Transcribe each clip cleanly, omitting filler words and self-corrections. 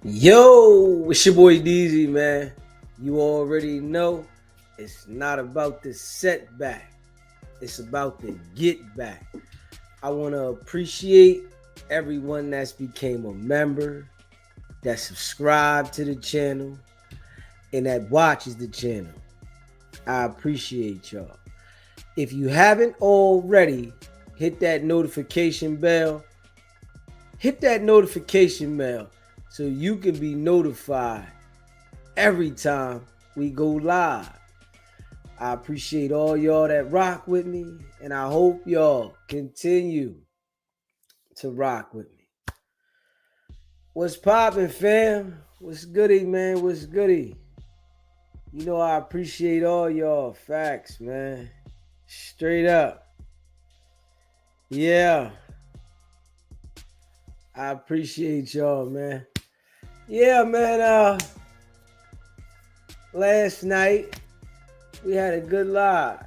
Yo, it's your boy DZ, man. You already know it's not about the setback, it's about the get back. I want to appreciate everyone that's became a member, that subscribed to the channel, and that watches the channel. I appreciate y'all. If you haven't already, hit that notification bell. Hit that notification bell so you can be notified every time we go live. I appreciate all y'all that rock with me, and I hope y'all continue to rock with me. What's poppin', fam? What's goody, man? What's goody? You know I appreciate all y'all. Facts, man. Straight up. Yeah. I appreciate y'all, man. Yeah, man. Last night we had a good live.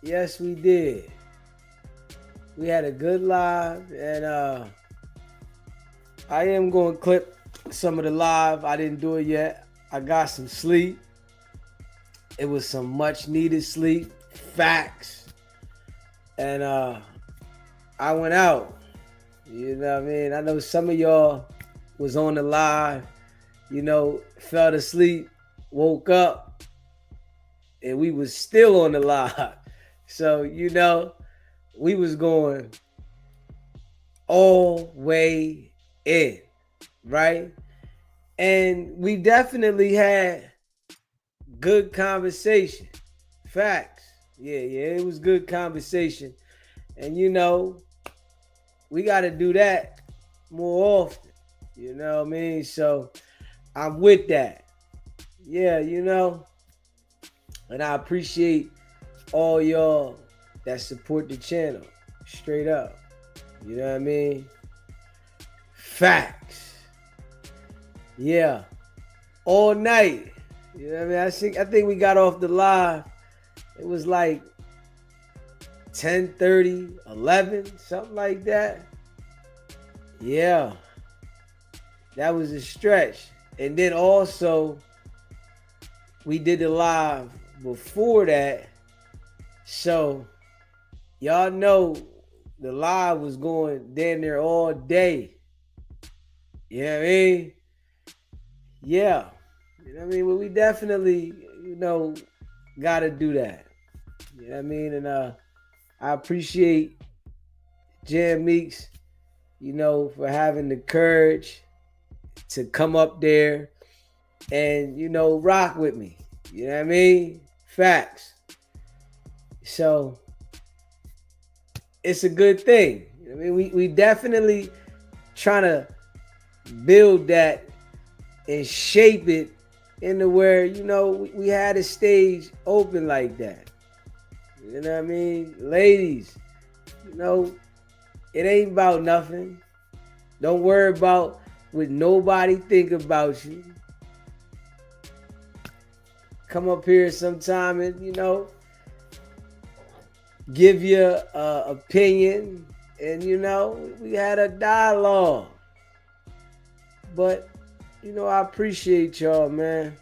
Yes, we did. We had a good live, and I am going to clip some of the live. I didn't do it yet. I got some sleep. It was some much needed sleep. Facts. And I went out. You know what I mean? I know some of y'all was on the live, fell asleep, woke up, and we was still on the live. So, we was going all way in, right? And we definitely had good conversation. Facts. Yeah, it was good conversation. And we got to do that more often. You know what I mean? So I'm with that. Yeah, and I appreciate all y'all that support the channel. Straight up. You know what I mean? Facts. Yeah. All night. You know what I mean? I think we got off the live. It was like 10:30, 11, something like that. Yeah. That was a stretch. And then also, we did the live before that. So, y'all know the live was going down there all day. You know what I mean? Yeah. You know what I mean? Well, we definitely, got to do that. You know what I mean? And I appreciate Jam Meeks, for having the courage to come up there and, rock with me. You know what I mean? Facts. So it's a good thing. I mean, we definitely trying to build that and shape it into where, we had a stage open like that. You know what I mean? Ladies, it ain't about nothing. Don't worry about what nobody think about you. Come up here sometime and, give your opinion. And, we had a dialogue. But, I appreciate y'all, man.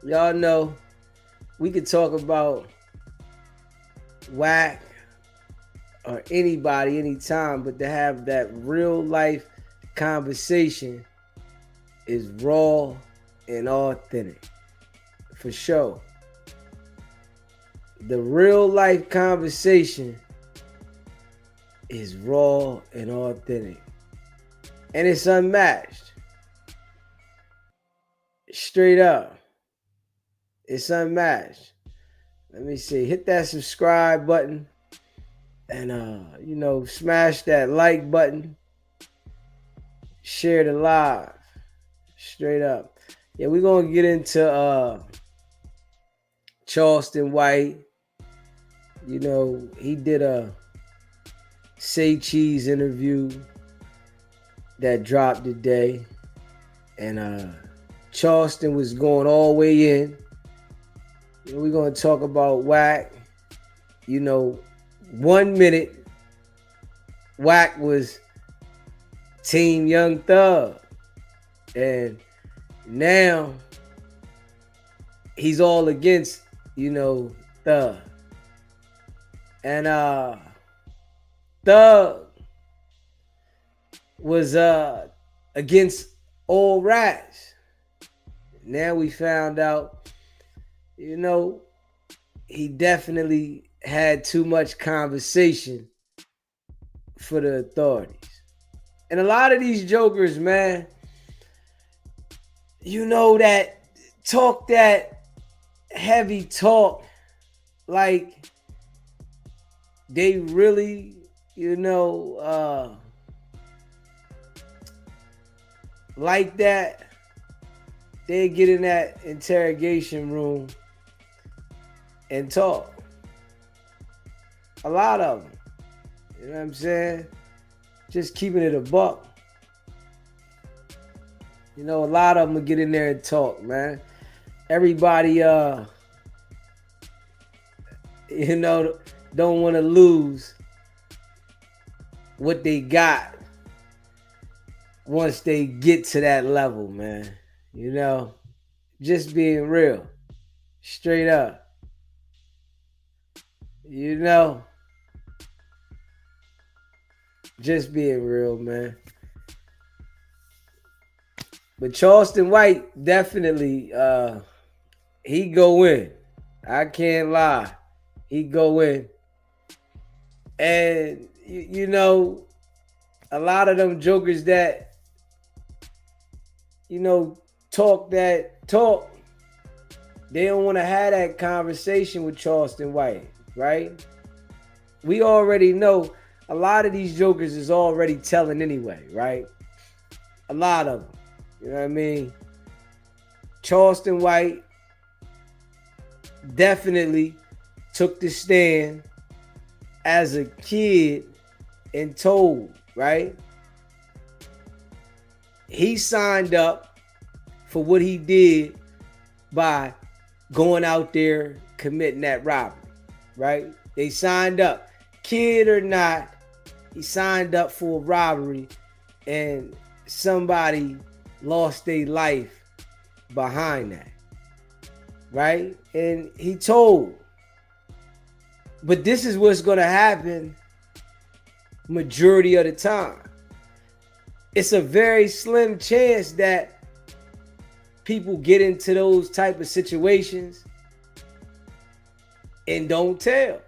Y'all know we could talk about Wack or anybody anytime, but to have that real life conversation is raw and authentic. For sure. The real life conversation is raw and authentic. And it's unmatched. Straight up. It's unmatched. Let me see. Hit that subscribe button. And, smash that like button. Share the live. Straight up. Yeah, we're going to get into Charleston White. He did a Say Cheese interview that dropped today. And Charleston was going all the way in. We're going to talk about Wack. 1 minute, Wack was Team Young Thug. And now he's all against, Thug. And Thug was against all rats. Now we found out, he definitely had too much conversation for the authorities. And a lot of these jokers, man, that talk that heavy talk, like they really, like that. They get in that interrogation room and talk. A lot of them. You know what I'm saying? Just keeping it a buck. A lot of them will get in there and talk, man. Everybody, don't want to lose what they got once they get to that level, man. Just being real. Straight up. Just being real, man. But Charleston White definitely, he go in. I can't lie. He go in. And, a lot of them jokers that, talk that talk, they don't want to have that conversation with Charleston White, right? We already know a lot of these jokers is already telling anyway, right? A lot of them. You know what I mean? Charleston White definitely took the stand as a kid and told, right? He signed up for what he did by going out there committing that robbery, right? They signed up. Kid or not, he signed up for a robbery and somebody lost their life behind that, right? And he told. But this is what's going to happen majority of the time. It's a very slim chance that people get into those type of situations and don't tell.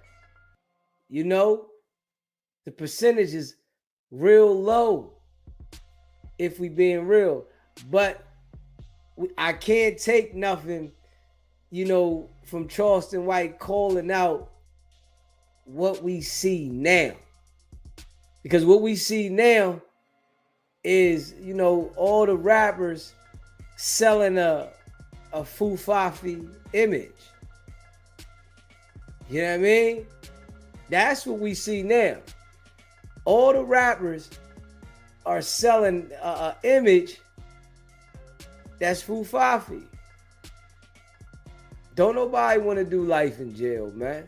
The percentage is real low if we being real. But I can't take nothing, from Charleston White calling out what we see now. Because what we see now is, all the rappers selling a fufafi image. You know what I mean? That's what we see now. All the rappers are selling an image that's fufafi. Don't nobody want to do life in jail, man.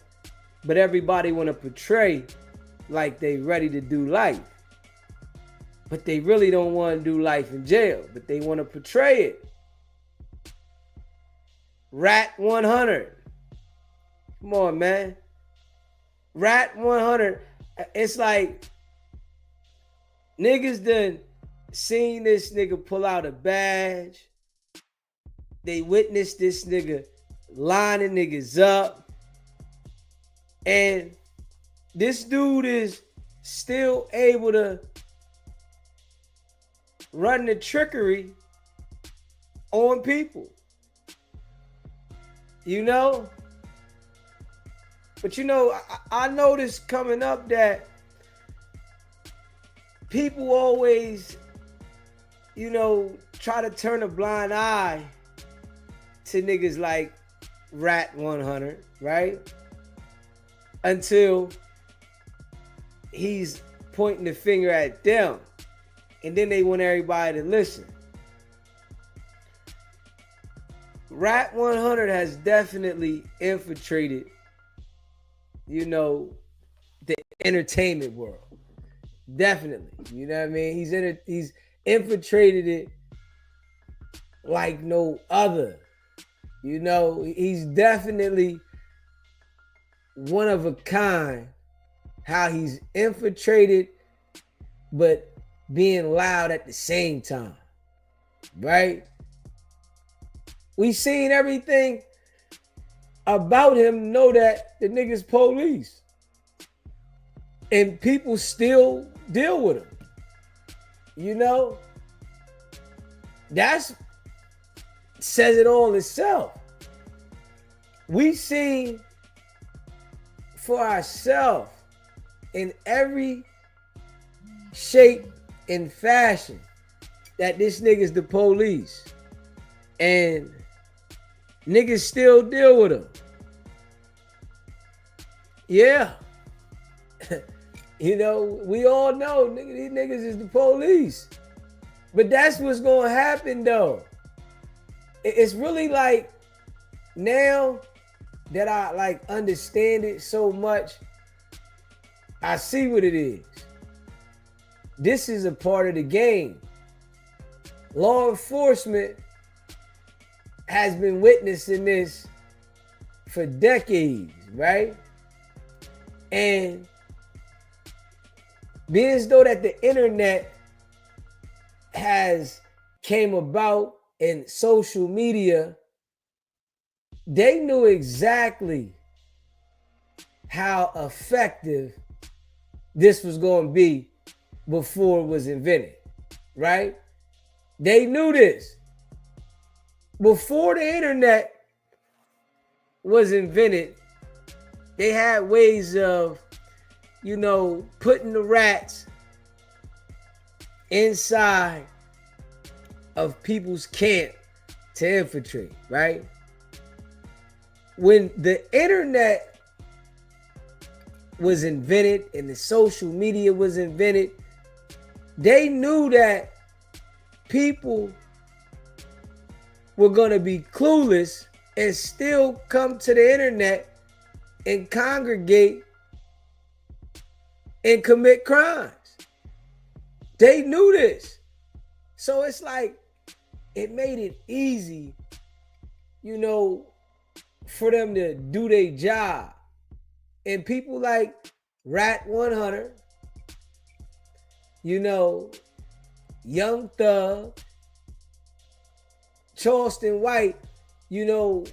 But everybody want to portray like they ready to do life. But they really don't want to do life in jail. But they want to portray it. Rat 100. Come on, man. Rat 100. It's like niggas done seen this nigga pull out a badge. They witnessed this nigga lining niggas up. And this dude is still able to run the trickery on people. But I noticed coming up that people always, try to turn a blind eye to niggas like Rat 100, right? Until he's pointing the finger at them. And then they want everybody to listen. Rat 100 has definitely infiltrated, the entertainment world. Definitely. You know what I mean? He's infiltrated it like no other. You know, he's definitely one of a kind. How he's infiltrated, but being loud at the same time, right? We seen everything about him, know that the nigga's police, and people still deal with him. You know, that's says it all itself. We seen for ourselves in every shape and fashion that this nigga's the police, and niggas still deal with him. Yeah. You know, we all know these niggas is the police. But that's what's gonna happen though. It's really like, now that I like understand it so much, I see what it is. This is a part of the game. Law enforcement has been witnessing this for decades, right? And being as though that the internet has came about in social media, they knew exactly how effective this was going to be before it was invented, right? They knew this. Before the internet was invented, they had ways of, you know, putting the rats inside of people's camp to infiltrate, right? When the internet was invented and the social media was invented, they knew that people were going to be clueless and still come to the internet and congregate and commit crimes. They knew this. So it's like, it made it easy, you know, for them to do their job. And people like Rat 100, you know, Young Thug, Charleston White, you know,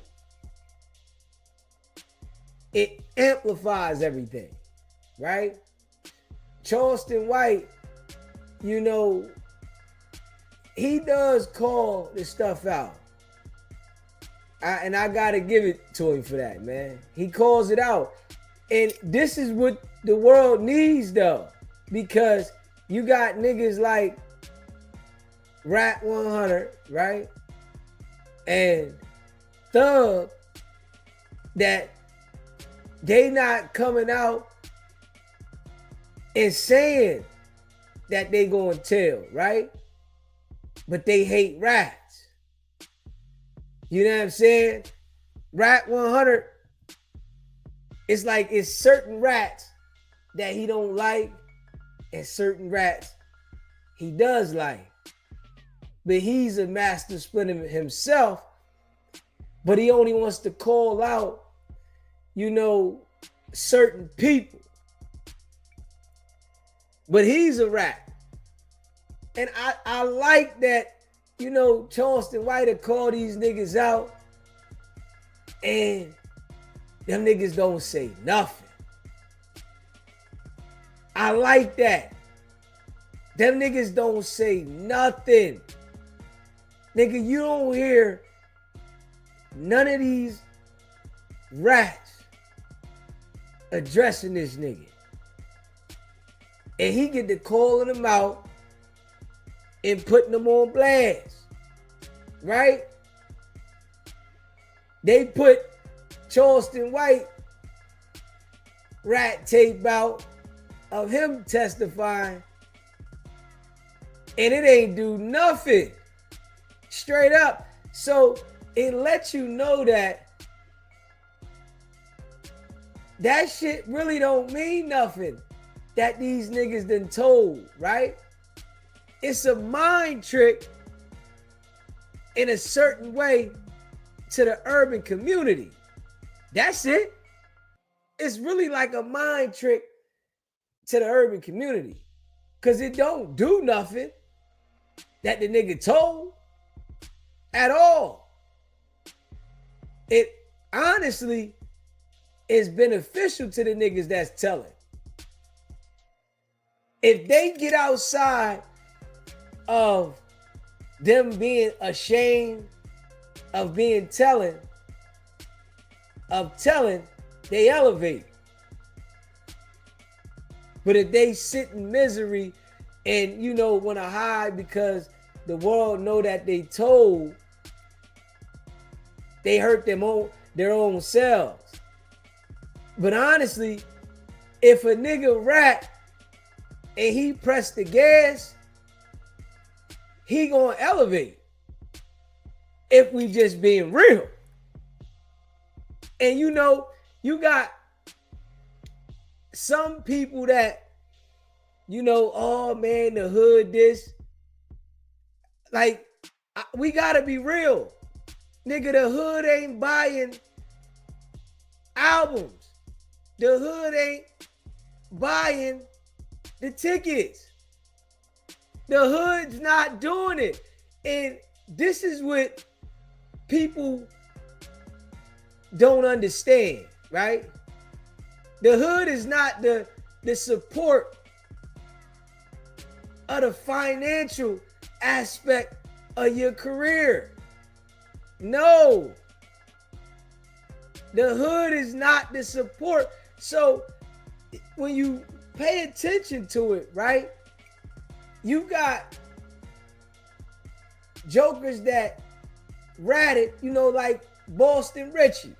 it amplifies everything, right? Charleston White, you know, he does call this stuff out. And I gotta give it to him for that, man. He calls it out. And this is what the world needs though. Because you got niggas like Rat 100, right? And Thug, that they not coming out and saying that they gonna tell, right? But they hate rats. You know what I'm saying? Rat 100, it's like it's certain rats that he don't like and certain rats he does like. But he's a master splinter himself, but he only wants to call out, you know, certain people. But he's a rat. And I like that, you know, Charleston White call these niggas out and them niggas don't say nothing. I like that. Them niggas don't say nothing. Nigga, you don't hear none of these rats addressing this nigga. And he get to calling them out and putting them on blast. Right? They put Charleston White rat tape out of him testifying, and it ain't do nothing. Straight up. So it lets you know that that shit really don't mean nothing that these niggas done told, right? It's a mind trick, in a certain way to the urban community. That's it. It's really like a mind trick to the urban community. Cause it don't do nothing that the nigga told at all. It honestly is beneficial to the niggas that's telling. If they get outside of them being ashamed of being telling, they elevate. But if they sit in misery and, you know, want to hide because the world know that they told, they hurt their own selves. But honestly, if a nigga rat and he press the gas, he gonna elevate. If we just being real. And you know, you got some people that, you know, oh man, the hood this. Like, we gotta be real. Nigga, the hood ain't buying albums. The hood ain't buying the tickets. The hood's not doing it. And this is what people don't understand, right? The hood is not the support of the financial aspect of your career. No. The hood is not the support. So when you pay attention to it, right? You got jokers that ratted, you know, like Boston Richie.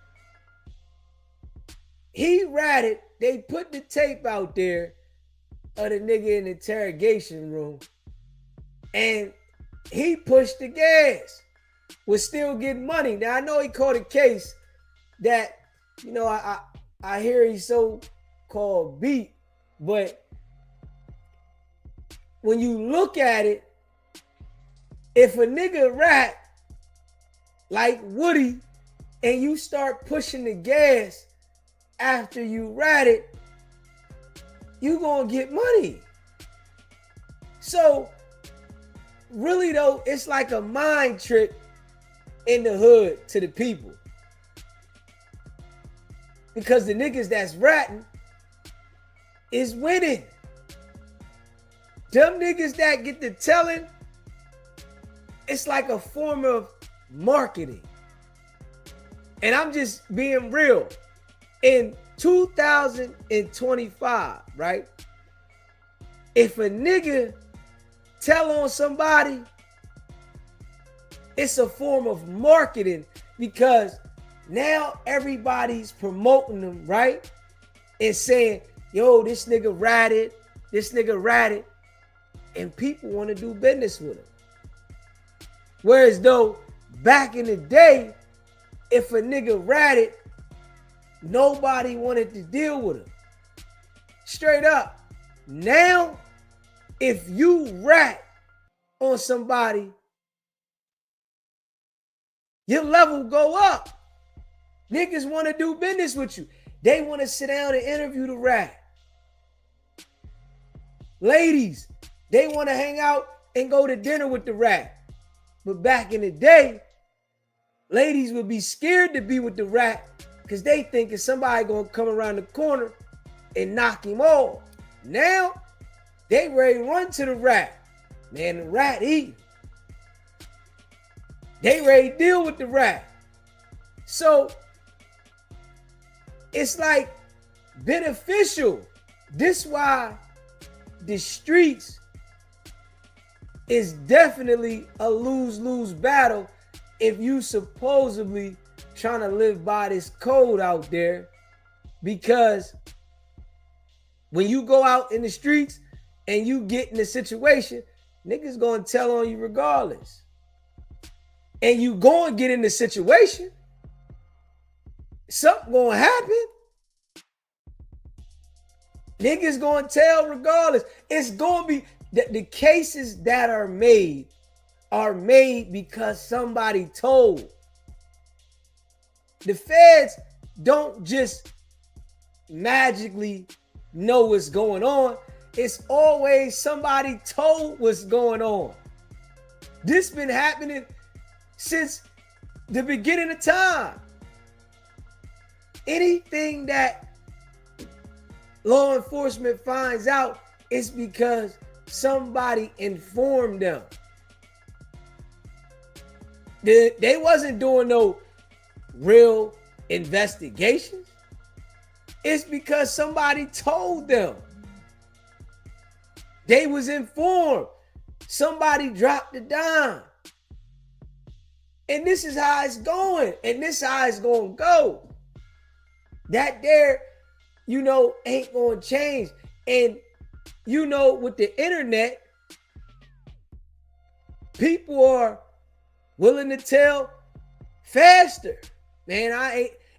He ratted, they put the tape out there of the nigga in the interrogation room, and he pushed the gas, was still getting money. Now I know he caught a case that, you know, I hear he's so-called beat, but when you look at it, if a nigga rat like Woody and you start pushing the gas after you rat it, you gonna get money. So really though, it's like a mind trick in the hood to the people. Because the niggas that's ratting is winning. Them niggas that get the telling, it's like a form of marketing. And I'm just being real. In 2025, right? If a nigga tell on somebody, it's a form of marketing because now everybody's promoting them, right? And saying, yo, this nigga ratted, and people want to do business with him. Whereas though, back in the day, if a nigga ratted, nobody wanted to deal with him. Straight up. Now, if you rat on somebody, your level go up. Niggas want to do business with you. They want to sit down and interview the rat. Ladies, they want to hang out and go to dinner with the rat. But back in the day, ladies would be scared to be with the rat because they think it's somebody going to come around the corner and knock him off. Now, they ready to run to the rat. Man, the rat eating. They ready to deal with the rat. So, it's like beneficial. This why the streets is definitely a lose-lose battle if you supposedly trying to live by this code out there, because when you go out in the streets and you get in a situation, niggas gonna tell on you regardless. And you gonna get in the situation, something gonna happen. Niggas gonna tell regardless. It's gonna be the cases that are made are made because somebody told. The feds don't just magically know what's going on. It's always somebody told what's going on. This been happening since the beginning of time. Anything that law enforcement finds out is because somebody informed them. They wasn't doing no real investigations. It's because somebody told them. They was informed. Somebody dropped the dime. And this is how it's going. And this is how it's going to go. That there, ain't going to change. And, with the internet, people are willing to tell faster. Man,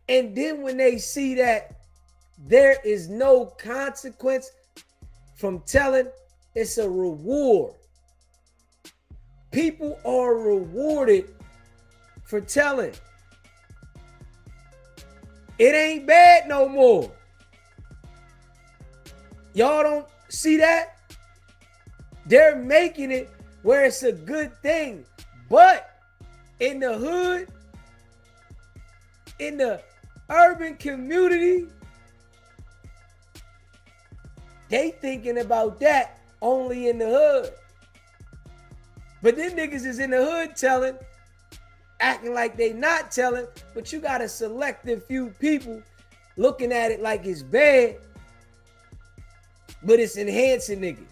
and then when they see that there is no consequence from telling, it's a reward. People are rewarded for telling. It ain't bad no more. Y'all don't see that? They're making it where it's a good thing. But in the hood, in the urban community, they thinking about that only in the hood. But them niggas is in the hood telling, acting like they not telling, but you got a selective few people looking at it like it's bad, but it's enhancing niggas.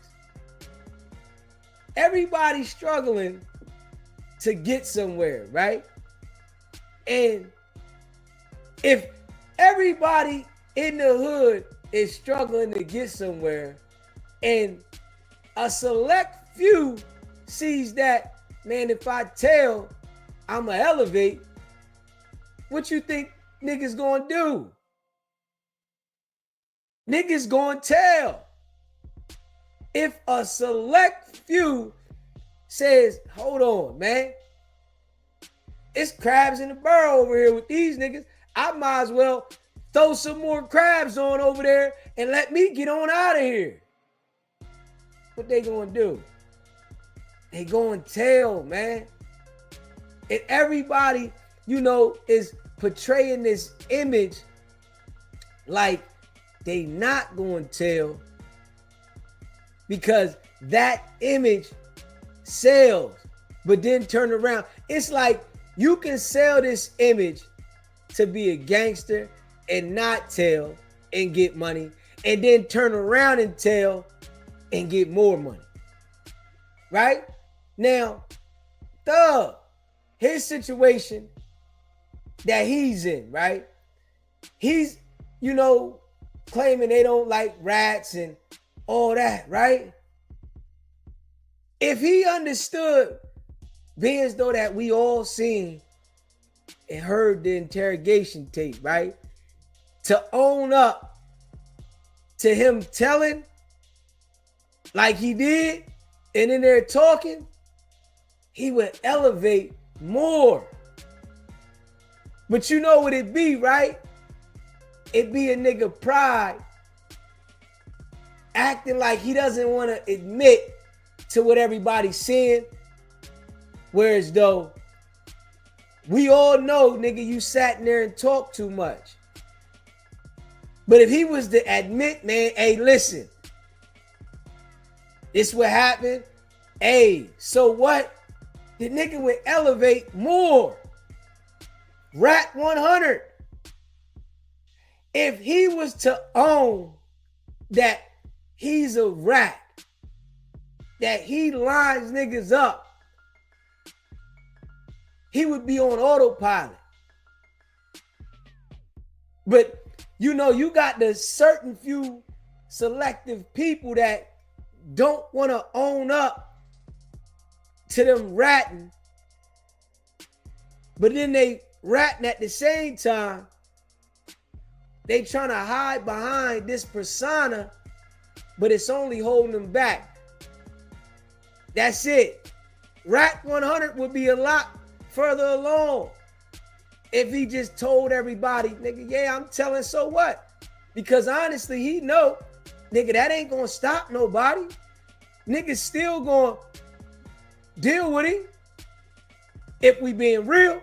Everybody's struggling to get somewhere, right? And if everybody in the hood is struggling to get somewhere, and a select few sees that, man, if I tell, I'ma elevate, what you think niggas gonna do? Niggas gonna tell. If a select few says, hold on, man, it's crabs in the barrel over here with these niggas, I might as well throw some more crabs on over there and let me get on out of here. What they gonna do? They gonna tell, man. And everybody, is portraying this image like they not gonna tell because that image sells, but then turn around. It's like you can sell this image to be a gangster and not tell and get money, and then turn around and tell and get more money. Right? Now, Thug, his situation that he's in, right? He's, claiming they don't like rats and all that, right? If he understood, being as though that we all seen and heard the interrogation tape, right? To own up to him telling like he did, and in there talking, he would elevate more. But you know what it be, right? It be a nigga pride acting like he doesn't want to admit to what everybody's saying. Whereas though, we all know, nigga, you sat in there and talked too much. But if he was to admit, man, hey, listen, this what happened. Hey, so what? The nigga would elevate more. Rat 100. If he was to own that he's a rat, that he lines niggas up, he would be on autopilot. But you got the certain few selective people that don't want to own up to them ratting, but then they ratting at the same time. They trying to hide behind this persona, but it's only holding them back. That's it. Rack 100 would be a lot further along if he just told everybody, nigga, yeah, I'm telling, so what? Because honestly, he know, nigga, that ain't gonna stop nobody. Niggas still gonna deal with him. If we being real,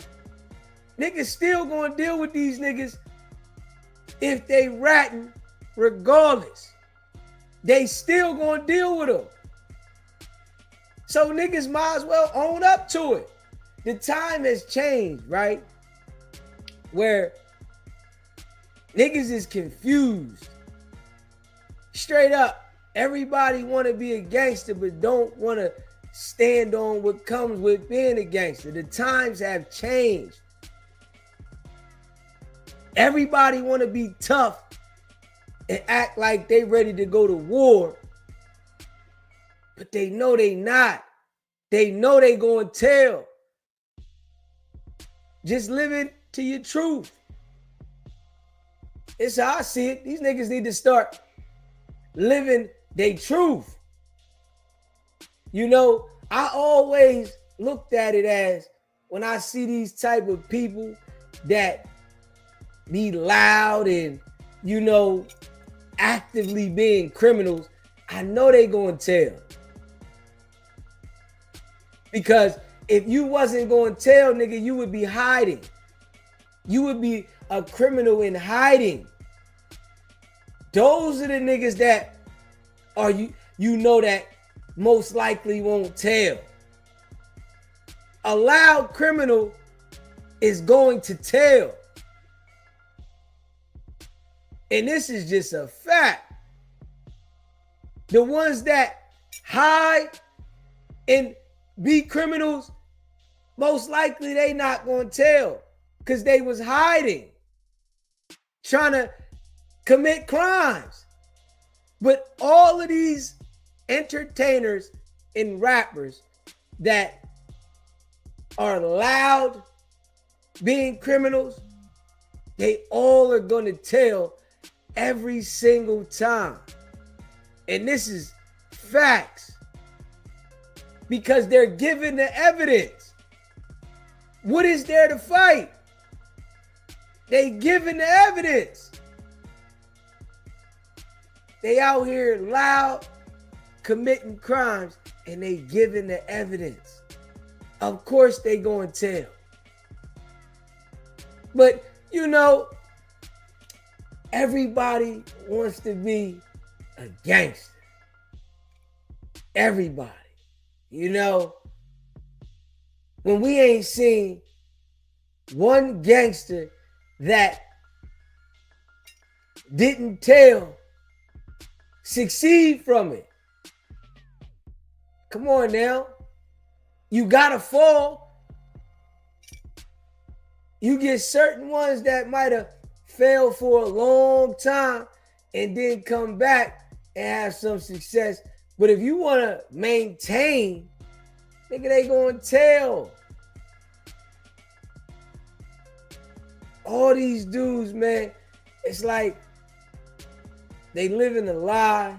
niggas still gonna deal with these niggas if they ratting regardless. They still gonna deal with them. So niggas might as well own up to it. The time has changed, right? Where niggas is confused. Straight up, everybody want to be a gangster, but don't want to stand on what comes with being a gangster. The times have changed. Everybody want to be tough and act like they ready to go to war, but they know they not. They know they going to tell. Just living to your truth. It's how I see it. These niggas need to start living their truth. You know, I always looked at it as, when I see these type of people that be loud and, you know, actively being criminals, I know they gonna tell. Because if you wasn't gonna tell, nigga, you would be hiding. You would be a criminal in hiding. Those are the niggas that are, you know, that most likely won't tell. A loud criminal is going to tell. And this is just a fact. The ones that hide and be criminals, most likely they not going to tell because they was hiding, trying to commit crimes. But all of these entertainers and rappers that are loud being criminals, they all are going to tell every single time. And this is facts. Because they're given the evidence. What is there to fight? They given the evidence. They out here loud, committing crimes, and they giving the evidence. Of course they going to tell. But, you know, everybody wants to be a gangster. Everybody. You know, when we ain't seen one gangster that didn't tell succeed from it. Come on now. You gotta fall. You get certain ones that might have failed for a long time and then come back and have some success. But if you want to maintain, nigga, they going to tell. All these dudes, man, it's like they live in a lie.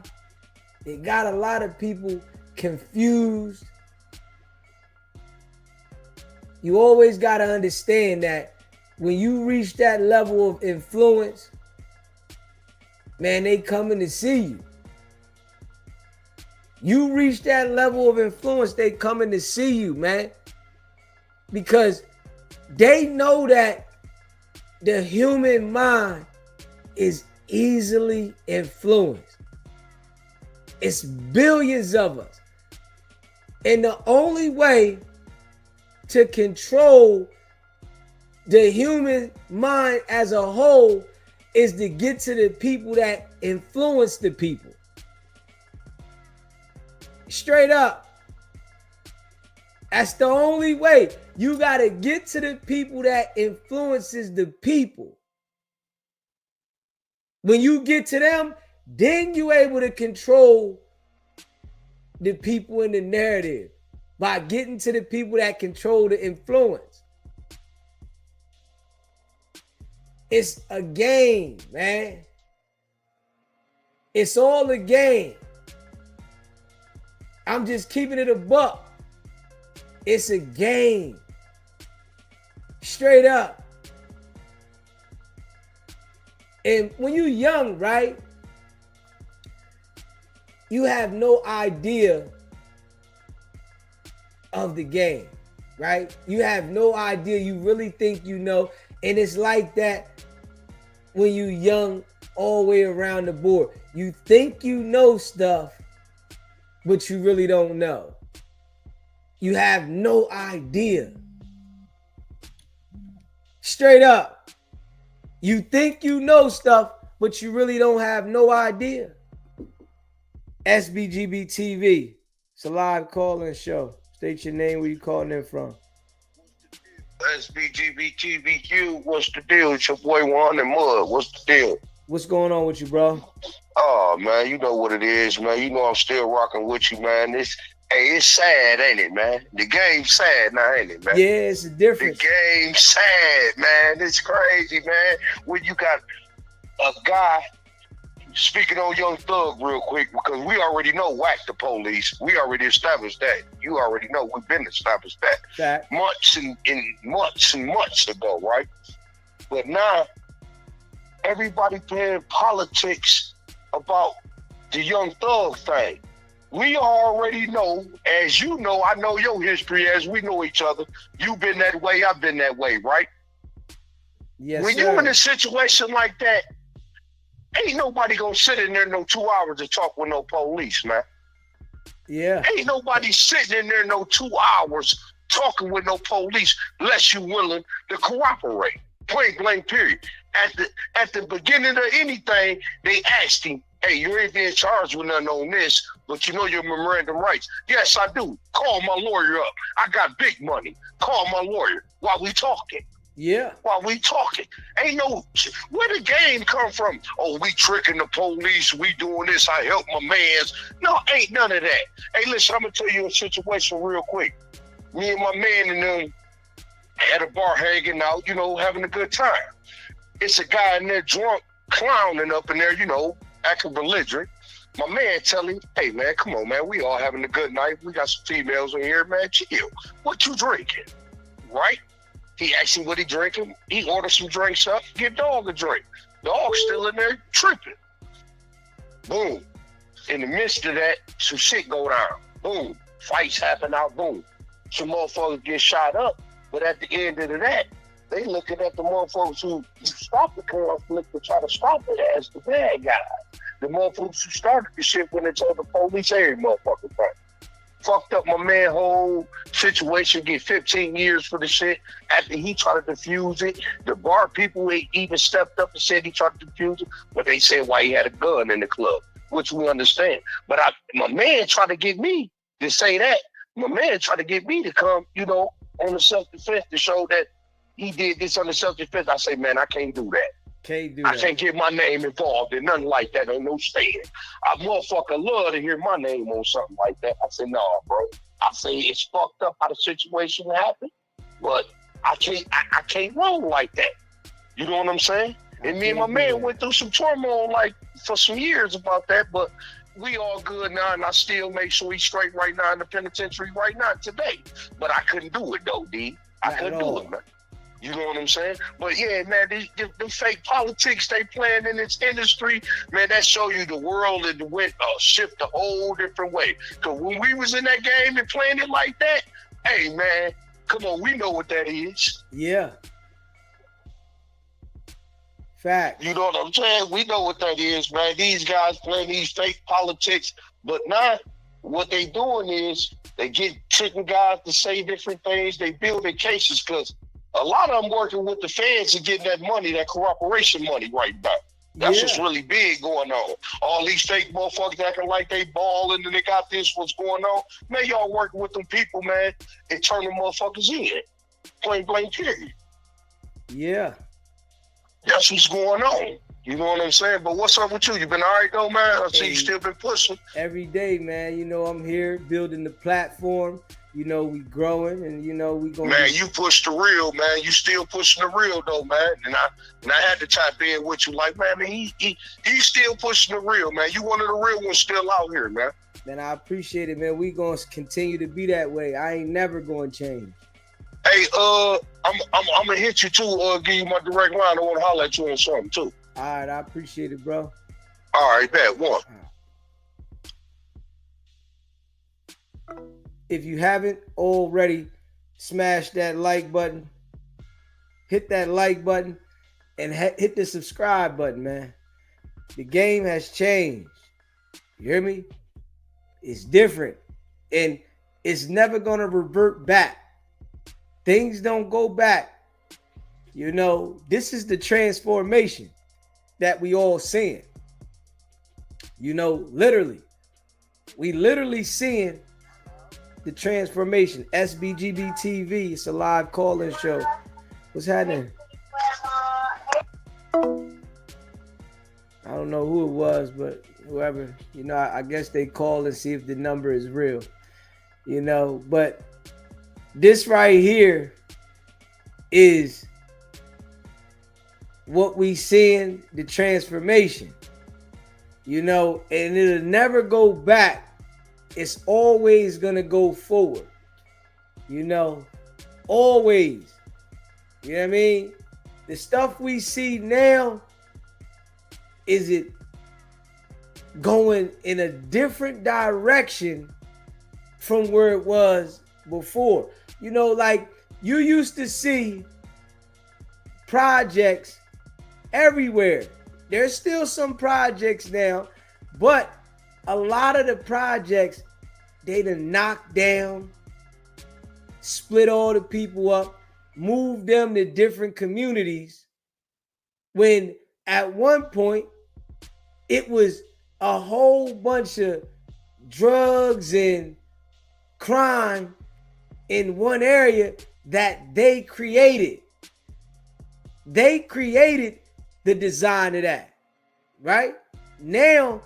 They got a lot of people confused. You always got to understand that when you reach that level of influence, man, they coming to see you. You reach that level of influence, they coming to see you, man. Because they know that the human mind is easily influenced. It's billions of us. And the only way to control the human mind as a whole is to get to the people that influence the people. Straight up. That's the only way. You got to get to the people that influences the people. When you get to them, then you're able to control the people in the narrative by getting to the people that control the influence. It's a game, man. It's all a game. I'm just keeping it a buck. It's a game. Straight up. And when you're young, right, you have no idea of the game, right? You have no idea. You really think you know. And it's like that when you're young all the way around the board. You think you know stuff, but you really don't know. You have no idea. Straight up. You think you know stuff, but you really don't have no idea. SBGB TV. It's a live call-in show. State your name, where you calling in from. SBGB TVQ, what's the deal? It's your boy Juan and Mud. What's the deal? What's going on with you, bro? Oh, man, you know what it is, man. You know I'm still rocking with you, man. It's sad, ain't it, man? The game's sad now, ain't it, man? Yeah, it's a difference. The game's sad, man. It's crazy, man. When you got a guy, speaking on Young Thug real quick, because we already know Wack the police. We already established that. You already know we've been established that. Fact. Months and months ago, right? But now, everybody playing politics about the Young Thug thing. We already know, as you know, I know your history, as we know each other. You've been that way, I've been that way, right? Yes, when you're in a situation like that, ain't nobody gonna sit in there no 2 hours to talk with no police, man. Yeah. Ain't nobody sitting in there no 2 hours talking with no police unless you're willing to cooperate. Point blank, period. At the beginning of anything, they asked him, hey, you ain't being charged with nothing on this, but you know your memorandum rights. Yes, I do. Call my lawyer up. I got big money. Call my lawyer while we talking. Yeah. While we talking. Ain't no, where the game come from? Oh, we tricking the police. We doing this. I help my mans. No, ain't none of that. Hey, listen, I'm going to tell you a situation real quick. Me and my man and them at a bar hanging out, you know, having a good time. It's a guy in there drunk, clowning up in there, you know, acting belligerent. My man tell him, hey, man, come on, man. We all having a good night. We got some females in here, man. Chill. What you drinking? Right? He asked him what he drinking. He ordered some drinks up. Give dog a drink. Dog still in there tripping. Boom. In the midst of that, some shit go down. Boom. Fights happen out. Boom. Some motherfuckers get shot up. But at the end of that, they looking at the motherfuckers who stopped the conflict to try to stop it as the bad guys. The motherfuckers who started the shit when they told the police every motherfucking thing. Fucked up my man whole situation, get 15 years for the shit after he tried to defuse it. The bar people even stepped up and said he tried to defuse it, but they said why he had a gun in the club, which we understand. But my man tried to get me to say that. My man tried to get me to come, you know, on the self-defense to show that he did this on the self-defense. I say, man, I can't do that. I can't get my name involved in nothing like that. Ain't no stand. I motherfucker love to hear my name on something like that. I say, nah, bro. I say it's fucked up how the situation happened, but I can't roll like that. You know what I'm saying? And me and my man went through some turmoil like for some years about that, but we all good now, and I still make sure he's straight right now in the penitentiary right now today. But I couldn't do it though, D. I couldn't do it, man. You know what I'm saying? But yeah, man, the fake politics they playing in this industry, man, that show you the world and went shift a whole different way. Cause when we was in that game and playing it like that, hey man, come on, we know what that is. Yeah. Fact. You know what I'm saying? We know what that is, man. These guys playing these fake politics, but now what they doing is they get tricking guys to say different things. They building cases because a lot of them working with the feds and getting that money, that cooperation money right back. That's what's really big going on. All these fake motherfuckers acting like they balling and they got this, what's going on. Man, y'all working with them people, man, and turning motherfuckers in. Plain blank period. Yeah. That's what's going on. You know what I'm saying? But what's up with you? You been all right though, man? I see you still been pushing. Every day, man. You know, I'm here building the platform. we growing, and we gonna. Man, you push the real, man. You still pushing the real though, man. And I had to tap in with you, like, man, he's still pushing the real, man. You one of the real ones still out here, man. Man, I appreciate it, man. We gonna continue to be that way. I ain't never gonna change. Hey, I'm gonna hit you too. Give you my direct line. I want to holler at you on something too. All right, I appreciate it, bro. All right, bet one. If you haven't already, smash that like button, hit that like button, and hit the subscribe button, man. The game has changed. You hear me? It's different, and it's never gonna revert back. Things don't go back. This is the transformation that we all seeing. Literally. We literally seeing the transformation. SBGB TV. It's a live call-in show. What's happening? I don't know who it was, but whoever, I guess they call and see if the number is real. But this right here is what we seeing, the transformation. And it'll never go back. It's always gonna go forward. Always. You know what I mean? The stuff we see now, is it going in a different direction from where it was before? Like you used to see projects everywhere. There's still some projects now, but a lot of the projects, they done knocked down, split all the people up, moved them to different communities, when at one point it was a whole bunch of drugs and crime in one area that they created. They created the design of that, right? Now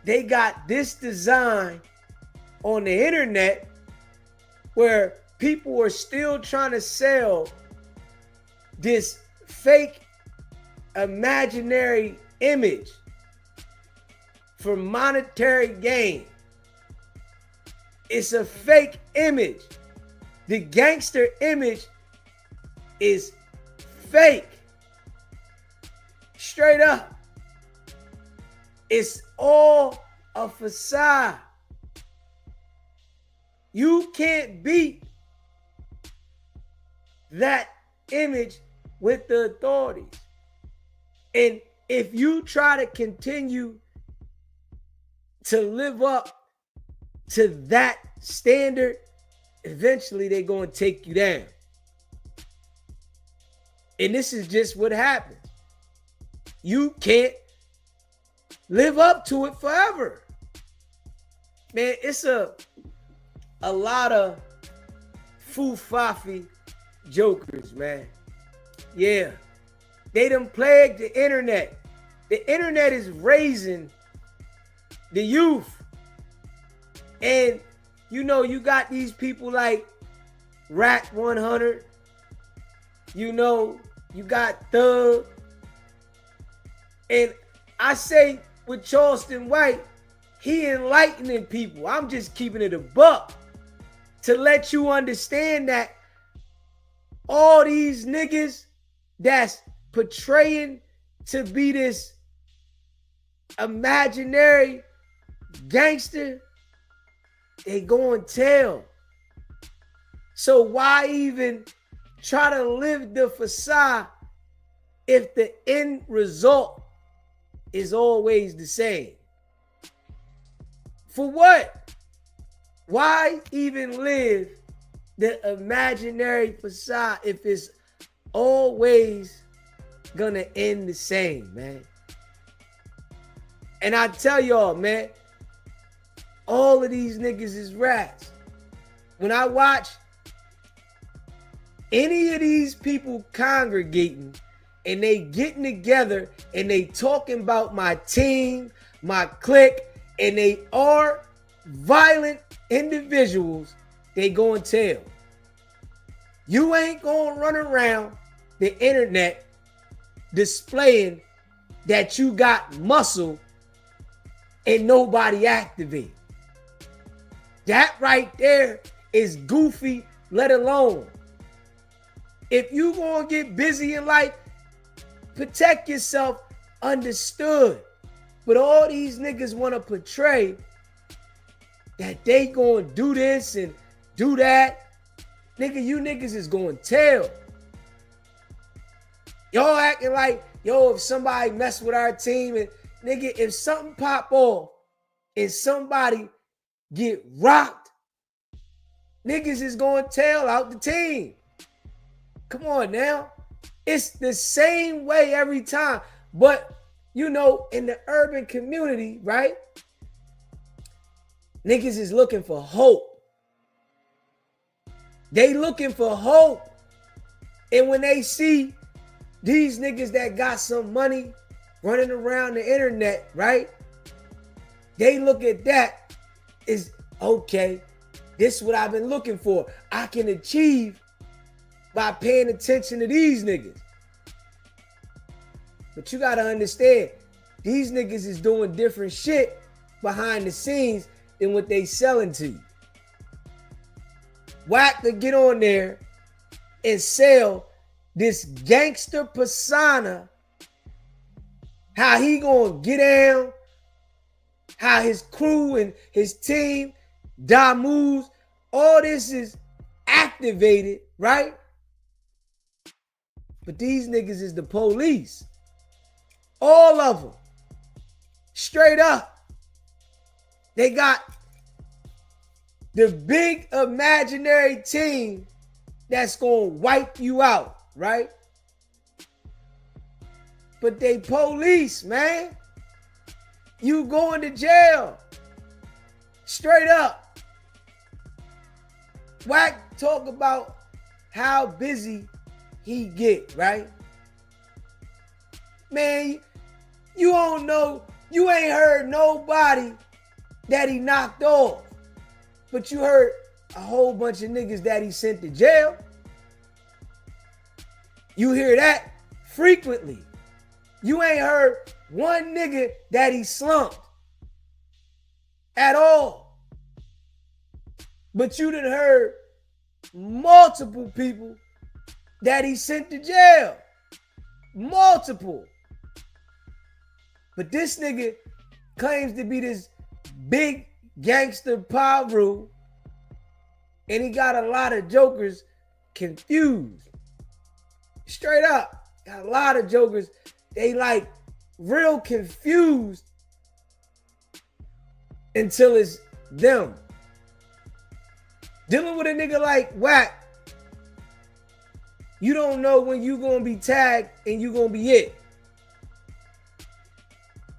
they got this design on the internet where people are still trying to sell this fake imaginary image for monetary gain. It's a fake image. The gangster image is fake. Straight up. It's all a facade. You can't beat that image with the authorities. And if you try to continue to live up to that standard, eventually they're going to take you down. And this is just what happens. You can't live up to it forever. Man, it's a lot of foo-faffy jokers, man. Yeah. They done plagued the internet. The internet is raising the youth. And you got these people like Wack 100. You got Thug. And I say with Charleston White, he enlightening people. I'm just keeping it a buck to let you understand that all these niggas that's portraying to be this imaginary gangster, they go and tell. So why even try to live the facade if the end result is always the same? For what? Why even live the imaginary facade if it's always gonna end the same, man? And I tell y'all, man, all of these niggas is rats. When I watch any of these people congregating and they getting together and they talking about my team, my clique, and they are violent individuals, they gonna tell. You ain't gonna run around the internet displaying that you got muscle and nobody activate. That right there is goofy, let alone. If you gonna get busy in life, protect yourself, understood. But all these niggas wanna portray that they gonna do this and do that. Nigga, you niggas is gonna tell. Y'all acting like, yo, if somebody mess with our team and nigga, if something pop off and somebody get rocked, niggas is gonna tell out the team. Come on now. It's the same way every time. But, you know, in the urban community, right? Niggas is looking for hope. They looking for hope. And when they see these niggas that got some money running around the internet, right? They look at that as, okay, this is what I've been looking for. I can achieve by paying attention to these niggas. But you gotta understand, these niggas is doing different shit behind the scenes than what they selling to you. Wack to get on there and sell this gangster persona, how he gonna get down, how his crew and his team, da moves, all this is activated, right? But these niggas is the police. All of them. Straight up. They got the big imaginary team that's gonna wipe you out, right? But they police, man. You going to jail. Straight up. Wack talk about how busy he get, right? Man, you don't know, you ain't heard nobody that he knocked off. But you heard a whole bunch of niggas that he sent to jail. You hear that frequently. You ain't heard one nigga that he slumped at all. But you done heard multiple people that he sent to jail. Multiple. But this nigga claims to be this big gangster Paru, and he got a lot of jokers confused. Straight up. Got a lot of jokers, they like real confused until it's them. Dealing with a nigga like Wack, you don't know when you gonna be tagged and you gonna be it.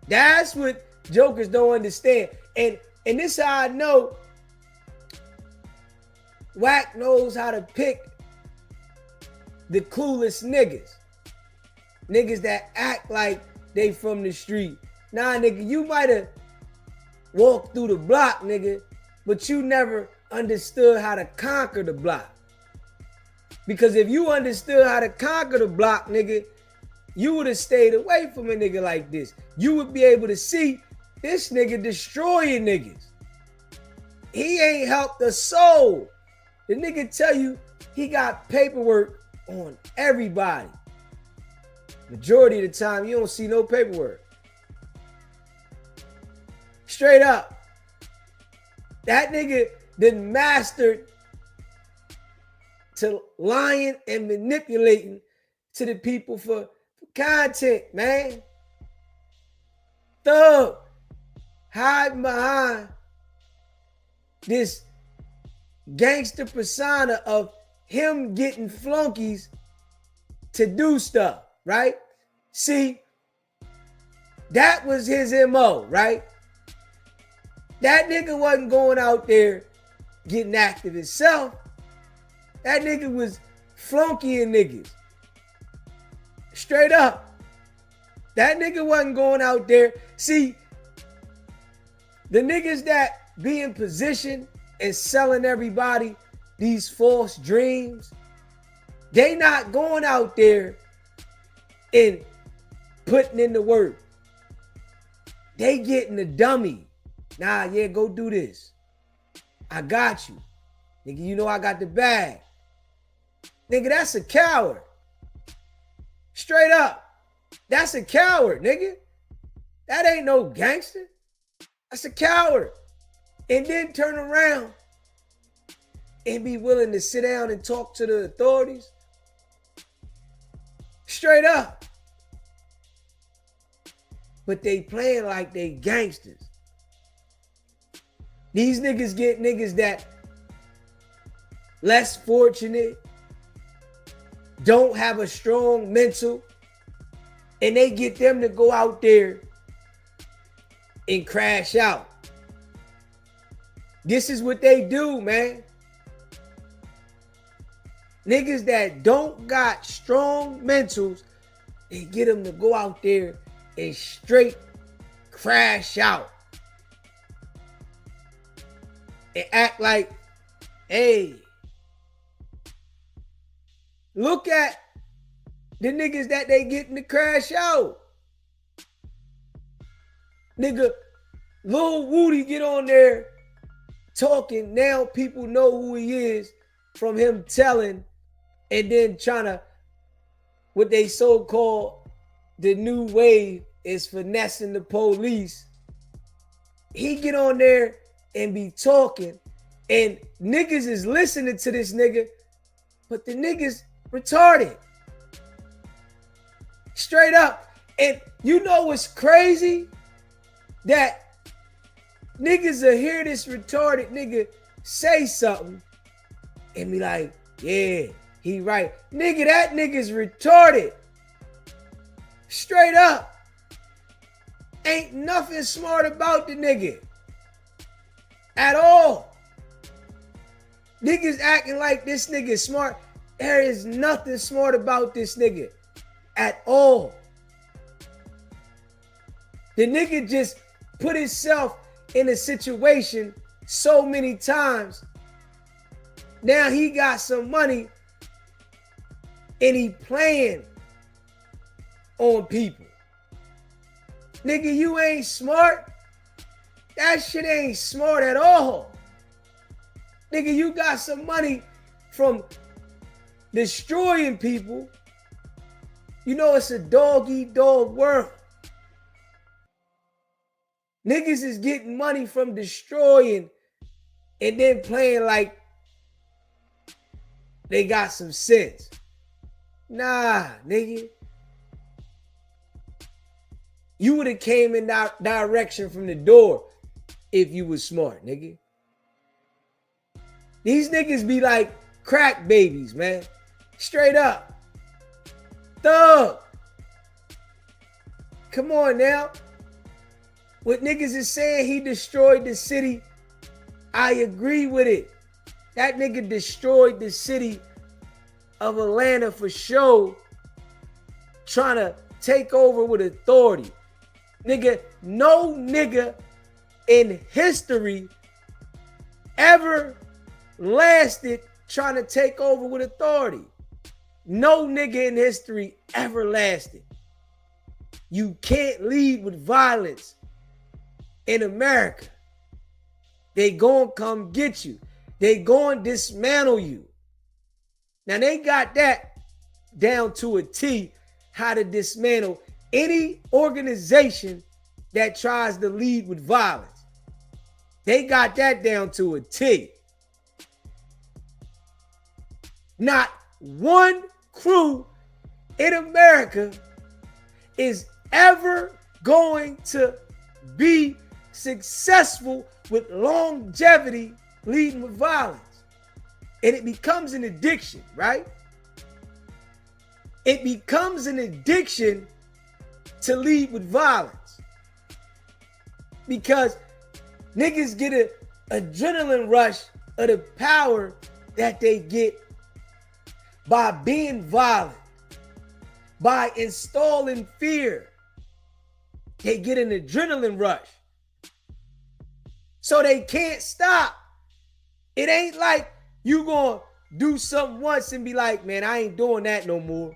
That's what jokers don't understand. And this is how I know Wack knows how to pick the clueless niggas. Niggas that act like they from the street. Nah, nigga, you might have walked through the block, nigga, but you never understood how to conquer the block. Because if you understood how to conquer the block, nigga, you would have stayed away from a nigga like this. You would be able to see this nigga destroying niggas. He ain't helped a soul. The nigga tell you he got paperwork on everybody. Majority of the time, you don't see no paperwork. Straight up. That nigga done mastered to lying and manipulating to the people for content, man. Thug hiding behind this gangster persona of him getting flunkies to do stuff, right? See, that was his MO, right? That nigga wasn't going out there getting active himself. That nigga was flunkying niggas. Straight up. That nigga wasn't going out there. See, the niggas that be in position and selling everybody these false dreams, they not going out there and putting in the work. They getting the dummy. Nah, yeah, go do this. I got you. Nigga, you know I got the bag. Nigga, that's a coward. Straight up. That's a coward, nigga. That ain't no gangster. That's a coward. And then turn around and be willing to sit down and talk to the authorities. Straight up. But they playing like they gangsters. These niggas get niggas that less fortunate, don't have a strong mental, and they get them to go out there and crash out. This is what they do, man. Niggas that don't got strong mentals, they get them to go out there and straight crash out. And act like, hey, look at the niggas that they getting to crash out. Nigga, Lil Woody get on there talking. Now people know who he is from him telling and then trying to, what they so-called the new wave is finessing the police. He get on there and be talking, and niggas is listening to this nigga, but the niggas retarded. Straight up. And you know what's crazy? That niggas will hear this retarded nigga say something and be like, yeah, he right. Nigga, that nigga's retarded. Straight up. Ain't nothing smart about the nigga. At all. Niggas acting like this nigga is smart. There is nothing smart about this nigga. At all. The nigga just put himself in a situation so many times. Now he got some money and he playing on people. Nigga, you ain't smart. That shit ain't smart at all. Nigga, you got some money from destroying people. You know it's a dog-eat-dog world. Niggas is getting money from destroying and then playing like they got some sense. Nah, nigga. You would have came in that direction from the door if you was smart, nigga. These niggas be like crack babies, man. Straight up. Thug. Come on now. What niggas is saying he destroyed the city, I agree with it. That nigga destroyed the city of Atlanta for sure, trying to take over with authority. Nigga, no nigga in history ever lasted trying to take over with authority. No nigga in history ever lasted. You can't lead with violence in America. They gonna come get you. They gonna dismantle you. Now they got that down to a T, how to dismantle any organization that tries to lead with violence. They got that down to a T. Not one crew in America is ever going to be successful with longevity leading with violence. And it becomes an addiction, right? It becomes an addiction to lead with violence. Because niggas get an adrenaline rush of the power that they get by being violent, by installing fear. They get an adrenaline rush. So they can't stop. It ain't like You gonna do something once and be like, man, I ain't doing that no more.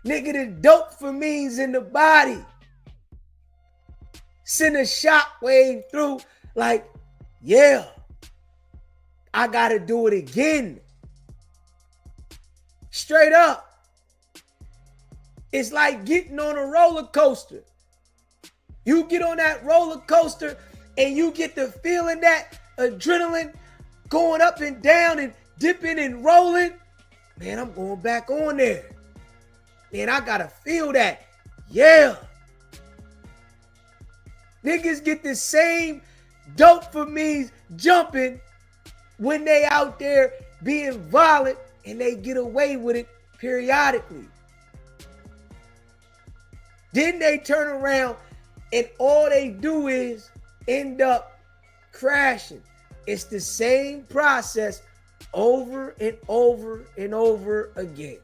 Nigga, the dopamine's in the body. Send a shockwave through, like, yeah, I gotta do it again. Straight up. It's like getting on a roller coaster. You get on that roller coaster and you get the feeling, that adrenaline going up and down and dipping and rolling. Man, I'm going back on there. Man, I gotta feel that. Yeah. Niggas get the same dopamine jumping when they out there being violent, and they get away with it periodically. Then they turn around and all they do is end up crashing. It's the same process over and over and over again.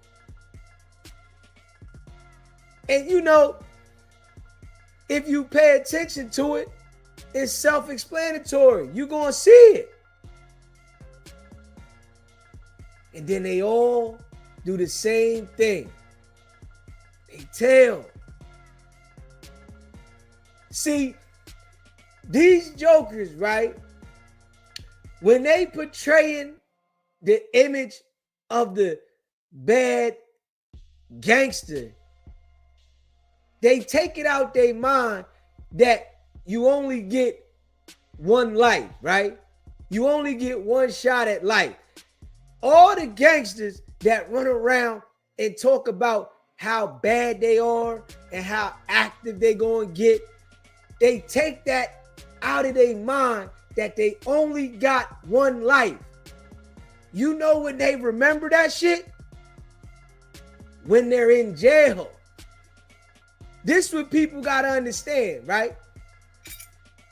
And you know, if you pay attention to it, it's self-explanatory. You're going to see it. And then they all do the same thing. They tell. See, these jokers, right? When they portraying the image of the bad gangster, they take it out their mind that you only get one life, right? You only get one shot at life. All the gangsters that run around and talk about how bad they are and how active they gonna get, they take that out of their mind that they only got one life. You know when they remember that shit? When they're in jail. This is what people gotta understand, right?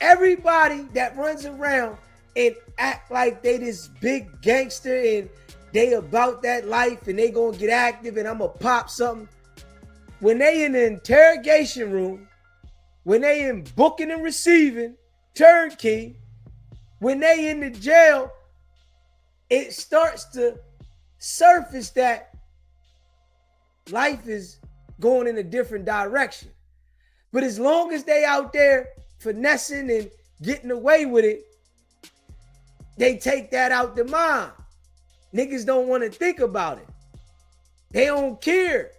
Everybody that runs around and act like they this big gangster and they about that life and they gonna get active and I'm gonna pop something. When they in the interrogation room, when they in booking and receiving, turnkey, when they in the jail, it starts to surface that life is going in a different direction. But as long as they out there finessing and getting away with it, they take that out their mind. Niggas don't want to think about it. They don't care.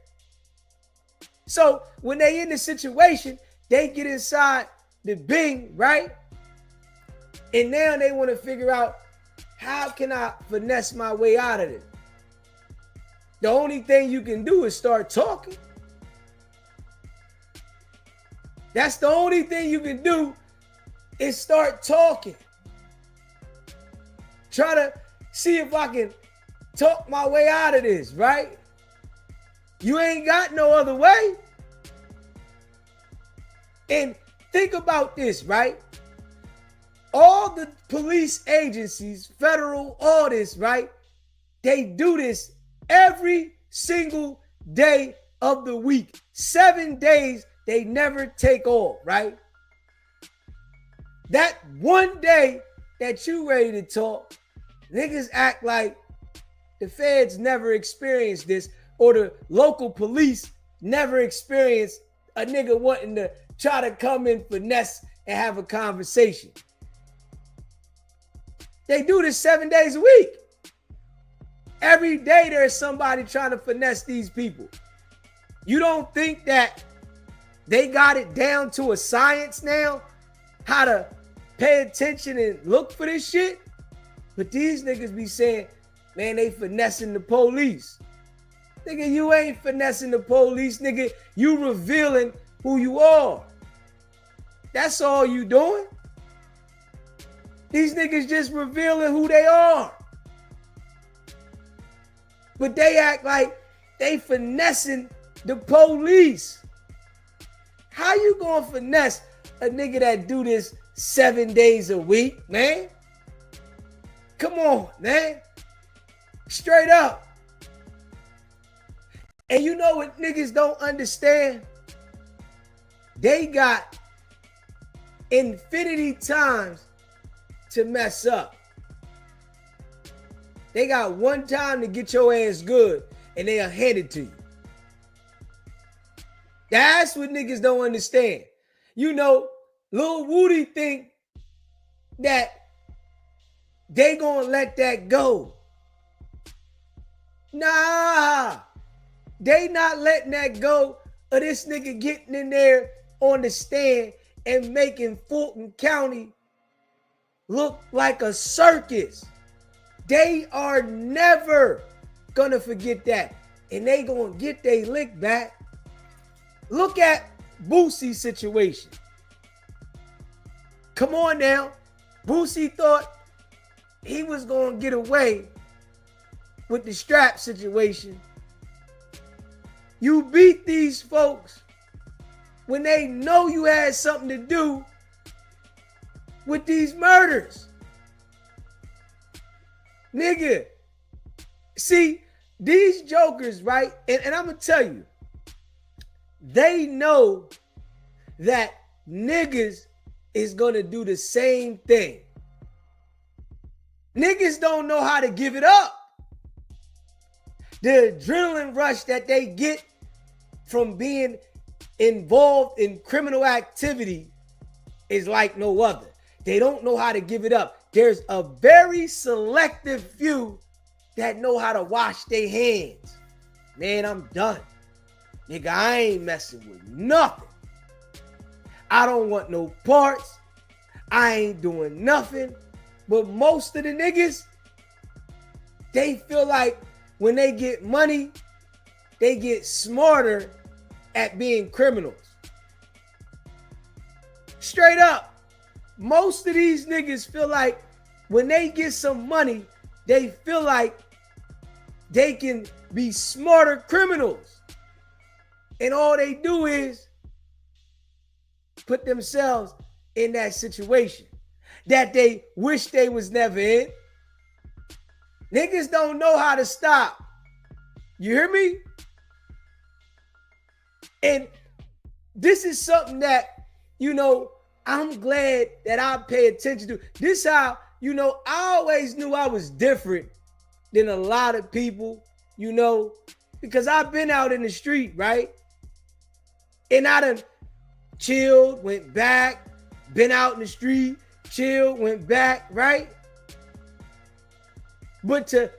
So when they in the situation, they get inside the Bing, right? And now they want to figure out, how can I finesse my way out of it? The only thing you can do is start talking. That's the only thing you can do, is start talking. Try to see if I can talk my way out of this, right? You ain't got no other way. And think about this, right? All the police agencies, federal, all this, right? They do this every single day of the week. 7 days, they never take off, right? That one day that you ready to talk, niggas act like the feds never experienced this, or the local police never experienced a nigga wanting to try to come in, finesse, and have a conversation. They do this 7 days a week. Every day there's somebody trying to finesse these people. You don't think that they got it down to a science now, how to pay attention and look for this shit? But these niggas be saying, man, they finessing the police. Nigga, you ain't finessing the police, nigga. You revealing who you are. That's all you doing. These niggas just revealing who they are. But they act like they finessing the police. How you gonna finesse a nigga that do this 7 days a week, man? Come on, man. Straight up. And you know what niggas don't understand? They got infinity times to mess up. They got one time to get your ass good, and they'll hand it to you. That's what niggas don't understand. You know, Lil Woody think that they gonna let that go. Nah, they not letting that go of this nigga getting in there on the stand and making Fulton County look like a circus. They are never gonna forget that. And they gonna get their lick back. Look at Boosie's situation. Come on now. Boosie thought he was gonna get away with the strap situation. You beat these folks when they know you had something to do with these murders. Nigga, see, these jokers, right? And I'm gonna tell you, they know that niggas is gonna do the same thing. Niggas don't know how to give it up. The adrenaline rush that they get from being involved in criminal activity is like no other. They don't know how to give it up. There's a very selective few that know how to wash their hands. Man, I'm done. Nigga, I ain't messing with nothing. I don't want no parts. I ain't doing nothing. But most of the niggas, they feel like when they get money, they get smarter at being criminals. Straight up. Most of these niggas feel like when they get some money, they feel like they can be smarter criminals. And all they do is put themselves in that situation that they wish they was never in. Niggas don't know how to stop. You hear me? And this is something that, you know, I'm glad that I pay attention to. This how, you know, I always knew I was different than a lot of people, you know, because I've been out in the street, right? And I done chilled, went back, been out in the street, chilled, went back, right? But to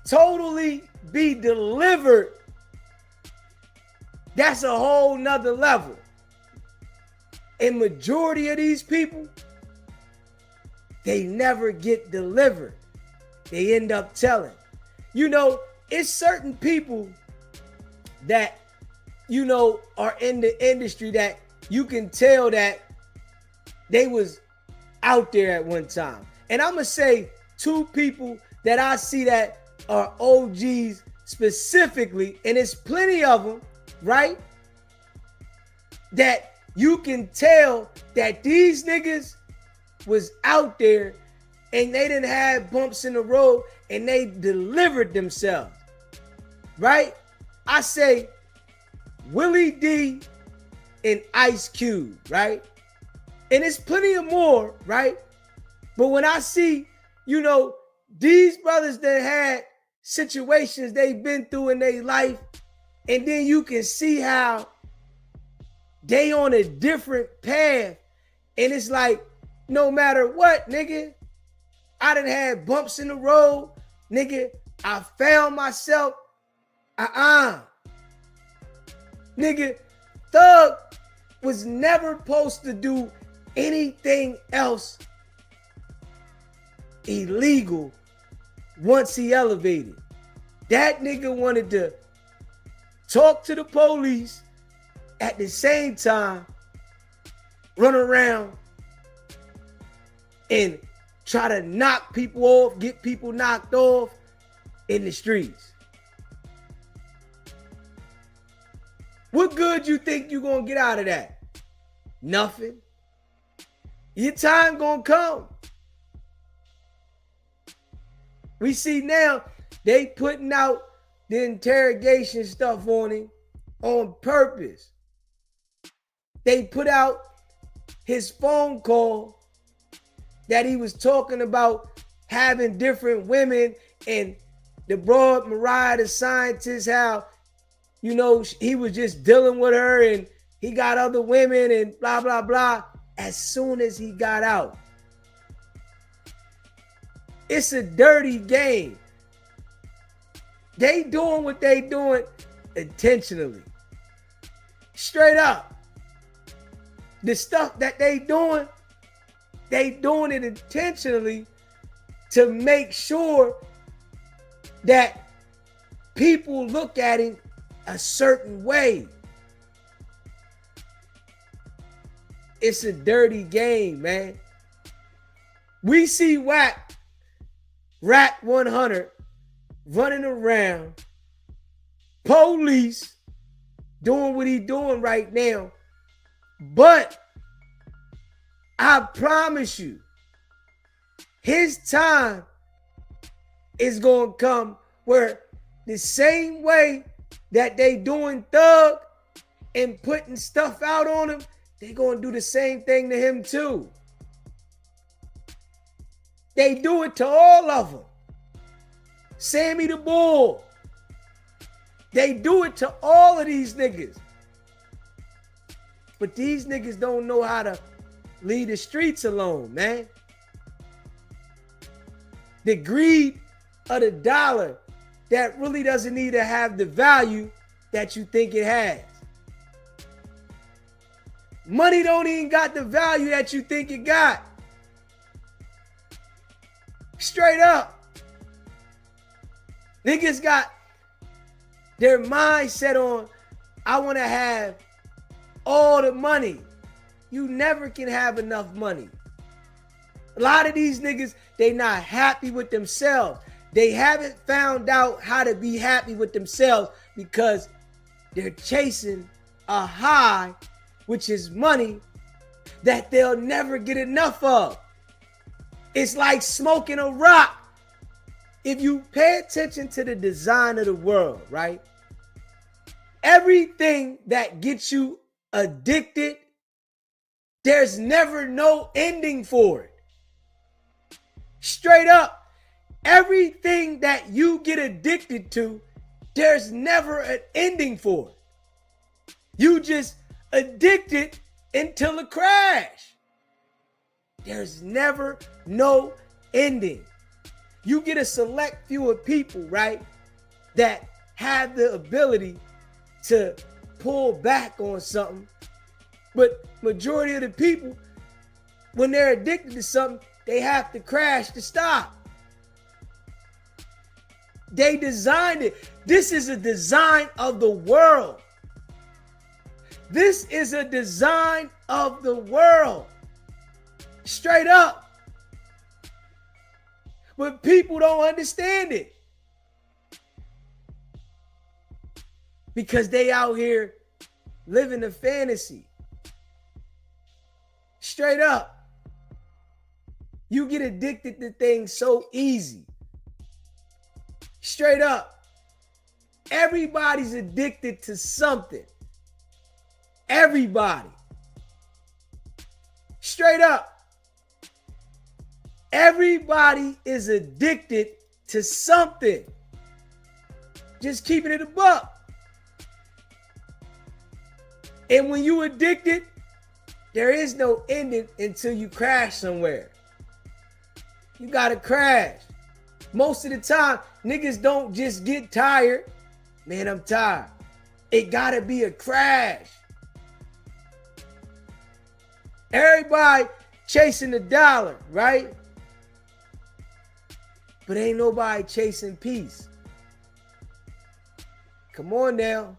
totally be delivered, that's a whole nother level. And majority of these people, they never get delivered. They end up telling. You know, it's certain people that, you know, are in the industry that you can tell that they was out there at one time. And I'm going to say two people that I see that are OGs specifically, and it's plenty of them, right? That you can tell that these niggas was out there and they didn't have bumps in the road and they delivered themselves, right? I say Willie D and Ice Cube, right? And it's plenty of more, right? But when I see, you know, these brothers that had situations they've been through in their life, and then you can see how they on a different path. And it's like, no matter what, nigga, I done had bumps in the road, nigga. I found myself, nigga, Thug was never supposed to do anything else illegal once he elevated. That nigga wanted to talk to the police, at the same time run around and try to knock people off, get people knocked off in the streets. What good you think you gonna get out of that? Nothing. Your time gonna come. We see now they putting out the interrogation stuff on him on purpose. They put out his phone call that he was talking about having different women And the broad Mariah, the scientist, how, you know, he was just dealing with her and he got other women and blah, blah, blah. As soon as he got out, it's a dirty game. They doing what they doing intentionally. Straight up. The stuff that they doing it intentionally to make sure that people look at him a certain way. It's a dirty game, man. We see Wack, Rat 100, running around, police doing what he doing right now. But I promise you, his time is going to come where the same way that they doing Thug and putting stuff out on him, they going to do the same thing to him too. They do it to all of them. Sammy the Bull. They do it to all of these niggas. But these niggas don't know how to leave the streets alone, man. The greed of the dollar that really doesn't need to have the value that you think it has. Money don't even got the value that you think it got. Straight up. Niggas got their mindset on, I want to have all the money. You never can have enough money. A lot of these niggas, they not happy with themselves. They haven't found out how to be happy with themselves because they're chasing a high, which is money, that they'll never get enough of. It's like smoking a rock. If you pay attention to the design of the world, right? Everything that gets you addicted, there's never no ending for it. Straight up, everything that you get addicted to, there's never an ending for it. You just addicted until it crash. There's never no ending. You get a select few of people, right, that have the ability to pull back on something. But majority of the people, when they're addicted to something, they have to crash to stop. They designed it. This is a design of the world. This is a design of the world. Straight up. But people don't understand it. Because they out here living a fantasy. Straight up. You get addicted to things so easy. Straight up. Everybody's addicted to something. Everybody. Straight up. Everybody is addicted to something. Just keeping it a buck. And when you addicted, there is no ending until you crash somewhere. You gotta crash. Most of the time, niggas don't just get tired. Man, I'm tired. It gotta be a crash. Everybody chasing the dollar, right? But ain't nobody chasing peace. Come on now.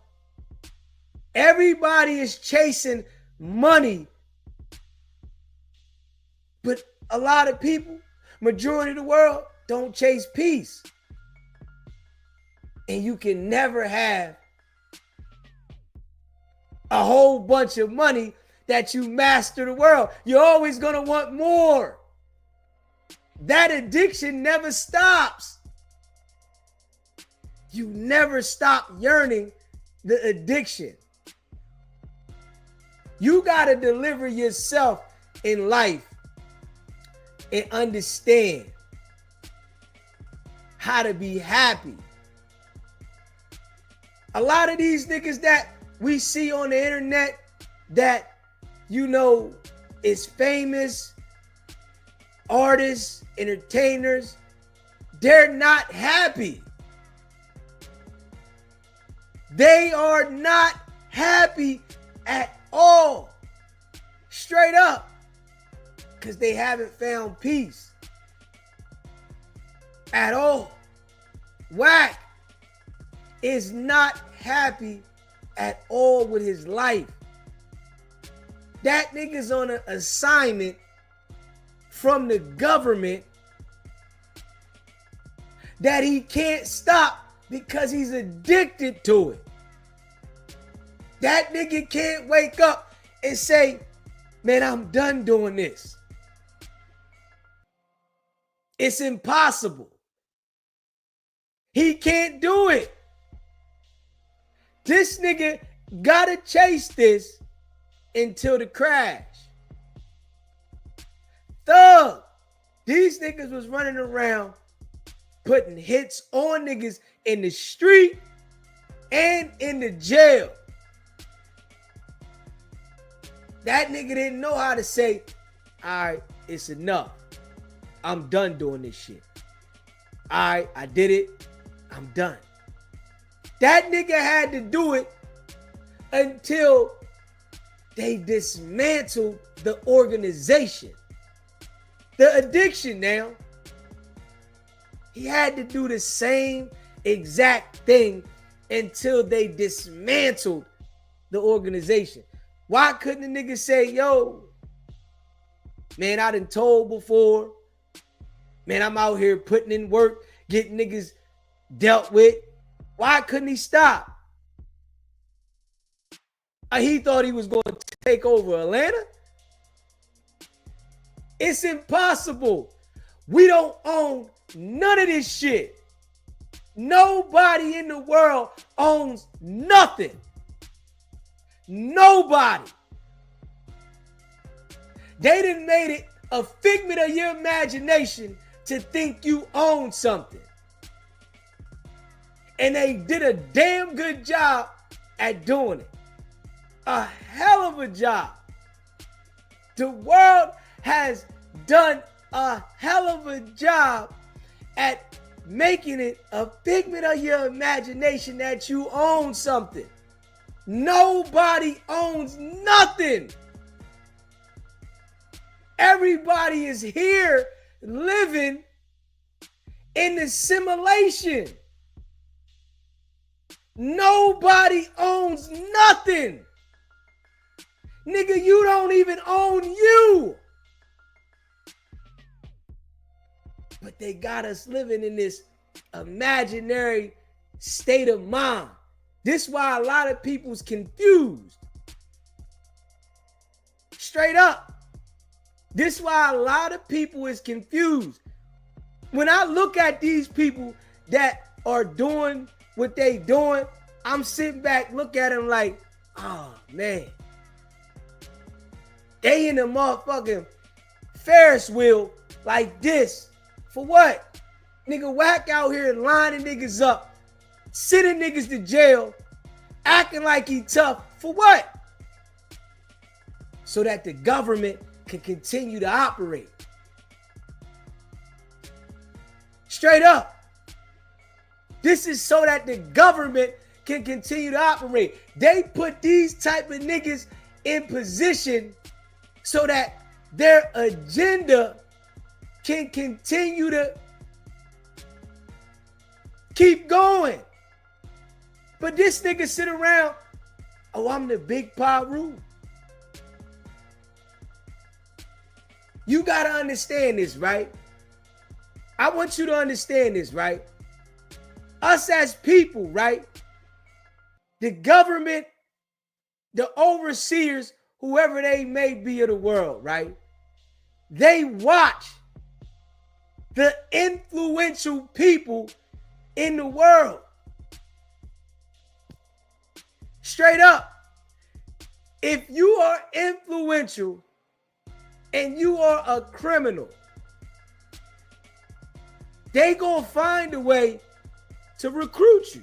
Everybody is chasing money. But a lot of people, majority of the world, don't chase peace. And you can never have a whole bunch of money that you master the world. You're always going to want more. That addiction never stops. You never stop yearning the addiction. You got to deliver yourself in life and understand how to be happy. A lot of these niggas that we see on the internet that, you know, is famous, artists, entertainers, they're not happy. They are not happy at all. Straight up. Because they haven't found peace. At all. Wack is not happy at all with his life. That nigga's on an assignment from the government that he can't stop because he's addicted to it. That nigga can't wake up and say, man, I'm done doing this. It's impossible. He can't do it. This nigga gotta chase this until the crash. Thug. These niggas was running around putting hits on niggas in the street and in the jail. That nigga didn't know how to say, all right, it's enough. I'm done doing this shit. All right, I did it. I'm done. That nigga had to do it until they dismantled the organization. The addiction now. He had to do the same exact thing until they dismantled the organization. Why couldn't the nigga say, yo, man, I done told before. Man, I'm out here putting in work, getting niggas dealt with. Why couldn't he stop? He thought he was going to take over Atlanta? It's impossible. We don't own none of this shit. Nobody in the world owns nothing. Nobody. They done made it a figment of your imagination to think you own something. And they did a damn good job at doing it. A hell of a job. The world has done a hell of a job at making it a figment of your imagination that you own something. Nobody owns nothing. Everybody is here living in the simulation. Nobody owns nothing. Nigga, you don't even own you. But they got us living in this imaginary state of mind. This is why a lot of people's confused. Straight up. This is why a lot of people is confused. When I look at these people that are doing what they doing, I'm sitting back, look at them like, oh man. They in the motherfucking Ferris wheel like this. For what? Nigga Wack out here lining niggas up, sending niggas to jail, acting like he tough. For what? So that the government can continue to operate. Straight up. This is so that the government can continue to operate. They put these type of niggas in position so that their agenda can continue to keep going. But this nigga sit around, oh, I'm the big Paru. You gotta understand this, right? I want you to understand this, right? Us as people, right? The government, the overseers, whoever they may be of the world, right? They watch the influential people in the world. Straight up. If you are influential and you are a criminal, they gonna find a way to recruit you.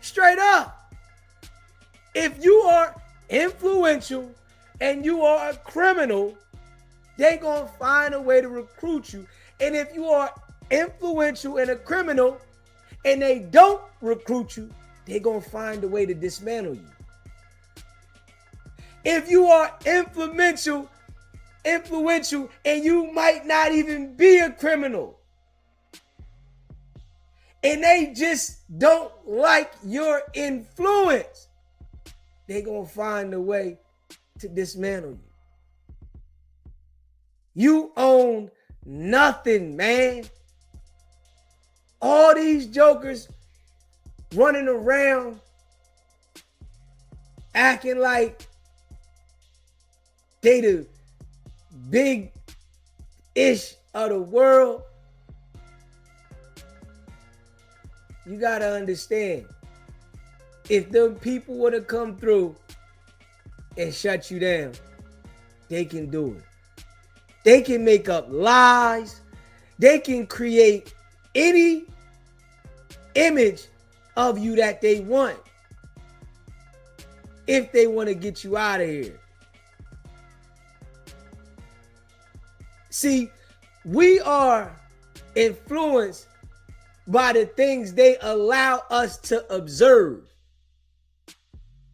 Straight up. If you are influential and you are a criminal, they gonna find a way to recruit you. And if you are influential and a criminal and they don't recruit you, they gonna find a way to dismantle you. If you are influential and you might not even be a criminal, and they just don't like your influence, they gonna find a way to dismantle you. You own nothing, man. All these jokers running around acting like they the big-ish of the world. You gotta understand, if them people would have come through and shut you down, they can do it. They can make up lies. They can create any image of you that they want if they want to get you out of here. See, we are influenced by the things they allow us to observe.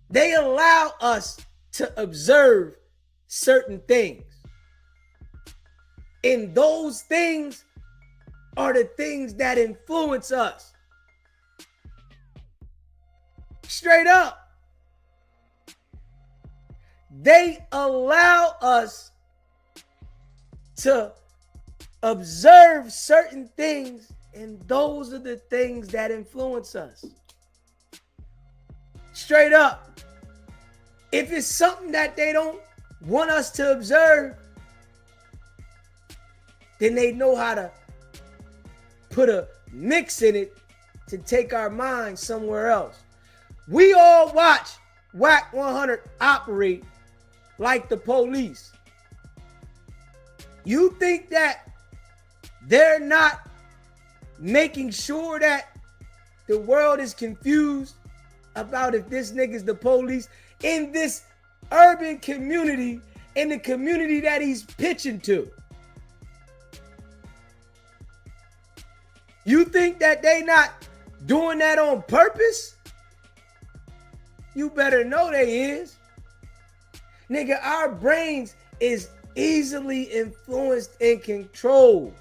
They allow us to observe certain things. And those things are the things that influence us. Straight up. They allow us to observe certain things, and those are the things that influence us. Straight up. If it's something that they don't want us to observe, then they know how to put a mix in it to take our mind somewhere else. We all watch Wack 100 operate like the police. You think that they're not making sure that the world is confused about if this nigga's the police in this urban community, in the community that he's pitching to? You think that they not doing that on purpose? You better know they is. Nigga, our brains is easily influenced and controlled.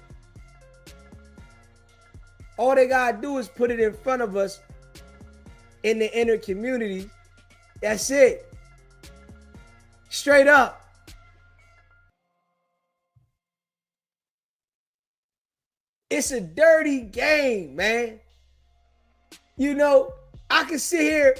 All they gotta do is put it in front of us in the inner community. That's it. Straight up. It's a dirty game, man. You know, I can sit here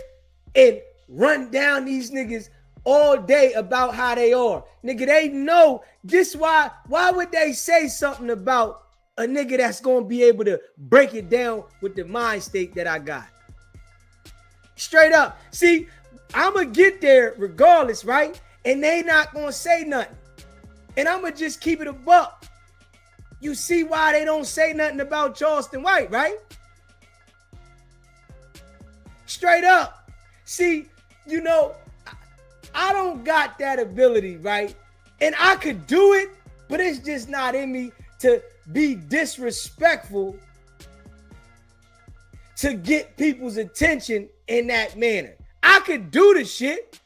and run down these niggas all day about how they are. Nigga, they know this. Why would they say something about a nigga that's gonna be able to break it down with the mind state that I got? Straight up. See, I'ma get there regardless, right? And they not gonna say nothing. And I'ma just keep it a buck. You see why they don't say nothing about Charleston White, right? Straight up. See, you know, I don't got that ability, right? And I could do it, but it's just not in me to be disrespectful to get people's attention in that manner. I could do the shit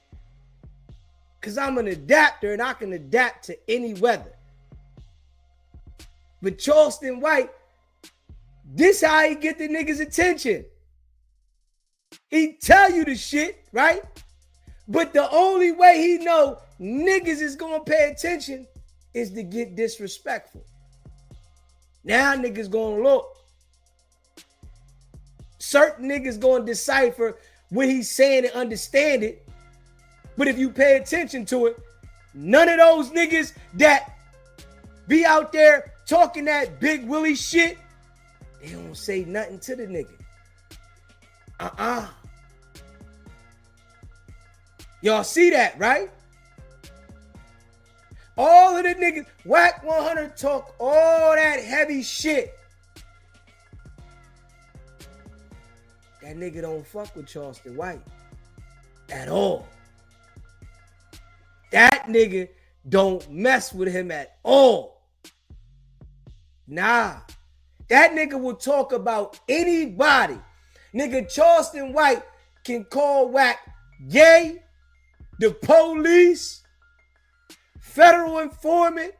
because I'm an adapter and I can adapt to any weather. But Charleston White, this how he get the niggas' attention. He tell you the shit, right? But the only way he know niggas is gonna pay attention is to get disrespectful. Now niggas gonna look. Certain niggas gonna decipher what he's saying and understand it. But if you pay attention to it, none of those niggas that be out there talking that big Willie shit, they don't say nothing to the nigga. Y'all see that, right? All all of the niggas, Wack 100 talk all that heavy shit. That nigga don't fuck with Charleston White at all. That nigga don't mess with him at all. Nah. That nigga will talk about anybody. Nigga, Charleston White can call Wack gay, the police, federal informant,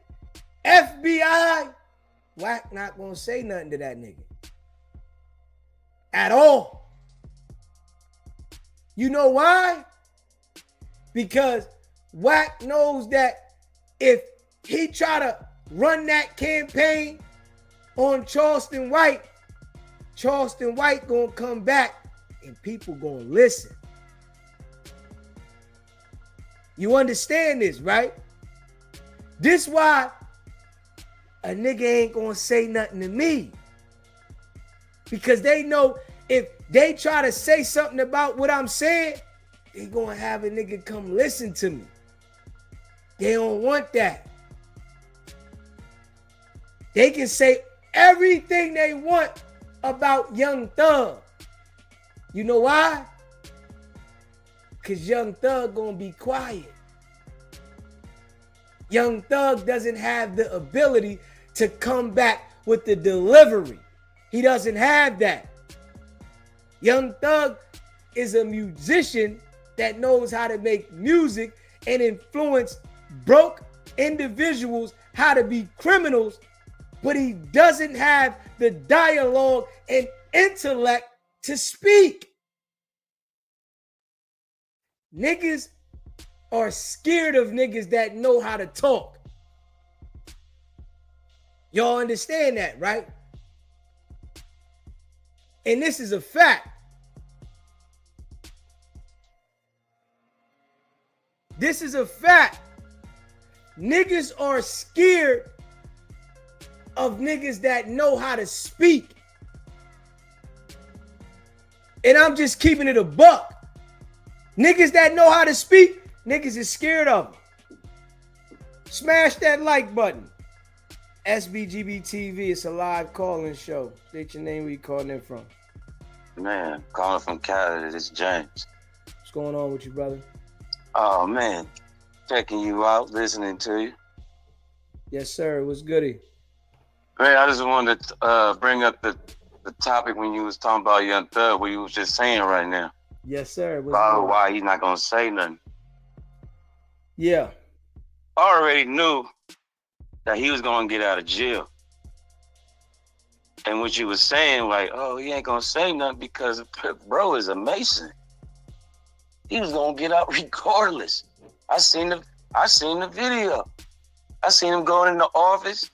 FBI. Wack not gonna say nothing to that nigga at all. You know why? Because Wack knows that if he try to run that campaign on Charleston White gonna come back and people gonna listen. You understand this, right? This why a nigga ain't gonna say nothing to me. Because they know if they try to say something about what I'm saying, they gonna have a nigga come listen to me. They don't want that. They can say everything they want about Young Thug. You know why? Because Young Thug gonna be quiet. Young Thug doesn't have the ability to come back with the delivery. He doesn't have that. Young Thug is a musician that knows how to make music and influence broke individuals how to be criminals, but he doesn't have the dialogue and intellect to speak. Niggas are scared of niggas that know how to talk. Y'all understand that, right? And this is a fact. This is a fact. Niggas are scared of niggas that know how to speak. And I'm just keeping it a buck. Niggas that know how to speak, niggas is scared of them. Smash that like button. SBGB TV, it's a live call-in show. State your name, where you calling in from. Man, calling from Canada, this is James. What's going on with you, brother? Oh, man. Checking you out, listening to you. Yes, sir. What's goody? Man, I just wanted to bring up the topic when you was talking about Young Thug, what you was just saying right now. Yes, sir. About why he's not going to say nothing. Yeah. I already knew that he was going to get out of jail. And what you was saying, like, oh, he ain't going to say nothing because bro is a Mason. He was going to get out regardless. I seen the video. I seen him going in the office,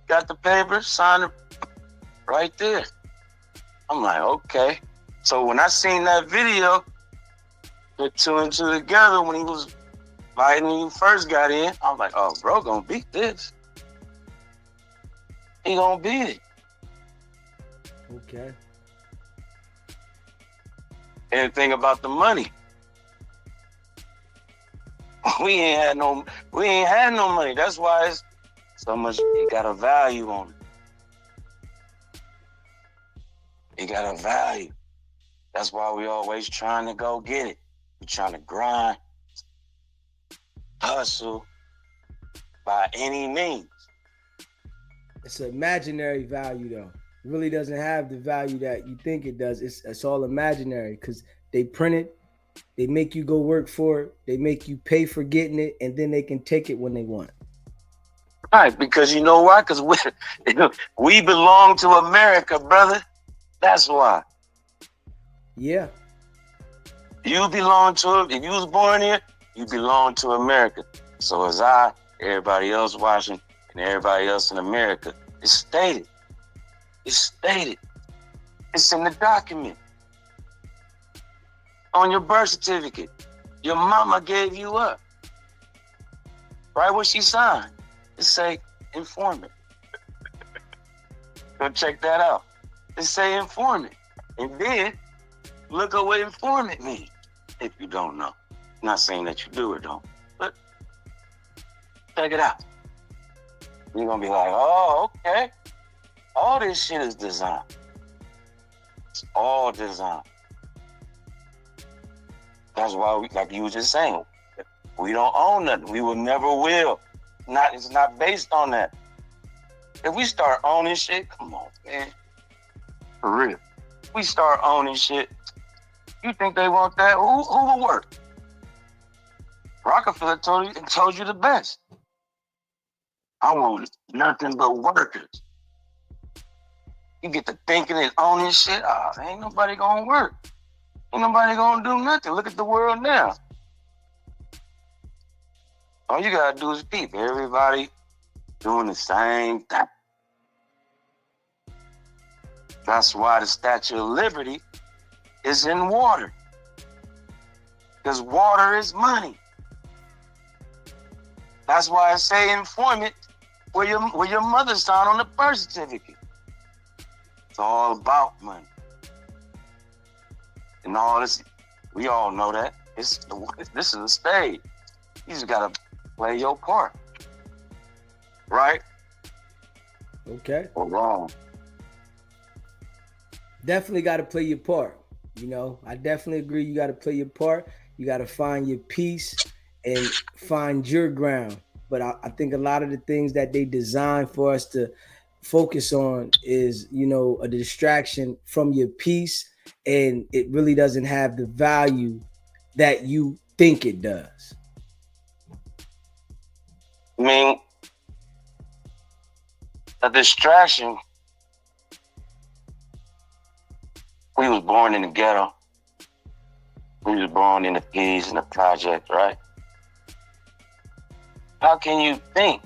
got the paper, signed it right there. I'm like, okay. So when I seen that video, put two and two together when he was fighting when he first got in, I'm like, oh, bro gonna beat this. He gonna beat it. Okay. And the thing about the money, we ain't had no money. That's why it's so much. It got a value on it. It got a value. That's why we always trying to go get it. We trying to grind, hustle by any means. It's an imaginary value, though. It really doesn't have the value that you think it does. It's all imaginary because they print it, they make you go work for it, they make you pay for getting it, and then they can take it when they want. Right, because you know why? Because we belong to America, brother. That's why. Yeah. You belong to it. If you was born here, you belong to America. So as everybody else watching, and everybody else in America, it's stated. It's stated. It's in the document. On your birth certificate. Your mama gave you up. Right where she signed. It say informant. Go check that out. It say informant. And then look at what informant means. If you don't know. I'm not saying that you do or don't. But check it out. You're gonna be like, oh, okay. All this shit is designed. It's all designed. That's why, like you were just saying, we don't own nothing. We will never will. It's not based on that. If we start owning shit, come on, man. For real. If we start owning shit, you think they want that? Who will work? Rockefeller told you the best. I want nothing but workers. You get to thinking and owning shit, ain't nobody gonna work. Ain't nobody gonna do nothing. Look at the world now. All you gotta do is peep. Everybody doing the same thing. That's why the Statue of Liberty is in water. Because water is money. That's why I say informant where your mother signed on the birth certificate. It's all about money. And all this, we all know that. This is a stage. You just gotta play your part. Right? Okay. Or wrong. Definitely got to play your part. You know, I definitely agree. You got to play your part. You got to find your peace and find your ground. But I think a lot of the things that they designed for us to focus on is, you know, a distraction from your peace, and it really doesn't have the value that you think it does. I mean, a distraction. We was born in the ghetto. We was born in the P's and the project, right? How can you think?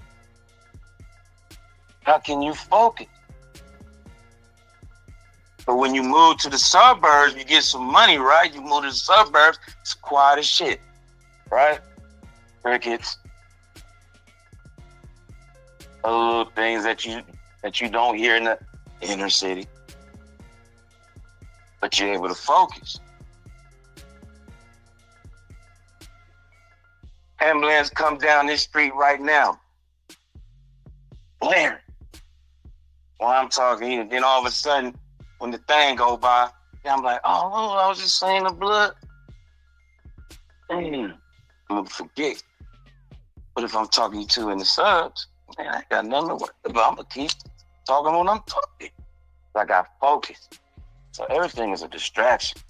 How can you focus? But when you move to the suburbs, you get some money, right? You move to the suburbs, it's quiet as shit, right? Crickets. Other little things that you don't hear in the inner city. But you're able to focus. Ambulance come down this street right now. Blaring. While I'm talking, and then all of a sudden, when the thing go by, I'm like, oh, I was just saying the blood. I'm gonna forget. But if I'm talking to you in the subs, man, I ain't got nothing to worry about. I'm gonna keep talking when I'm talking. I got focus. So everything is a distraction.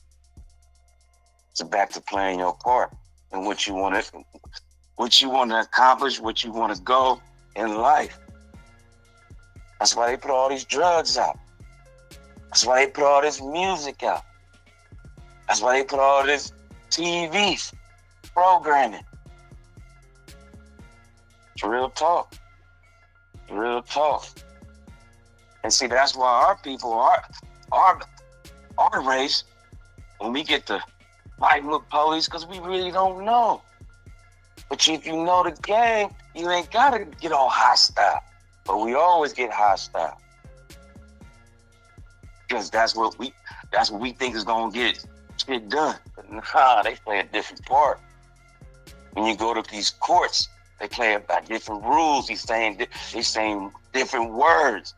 It's back to playing your part and what you want to accomplish, what you want to go in life. That's why they put all these drugs out. That's why they put all this music out. That's why they put all this TV programming. It's real talk. Real talk. And see, that's why our people our race, when we get to fighting with police, because we really don't know. But if you know the game, you ain't gotta get all hostile. But we always get hostile. Because that's what we think is gonna get shit done. But nah, they play a different part. When you go to these courts, they play by different rules. They saying different words.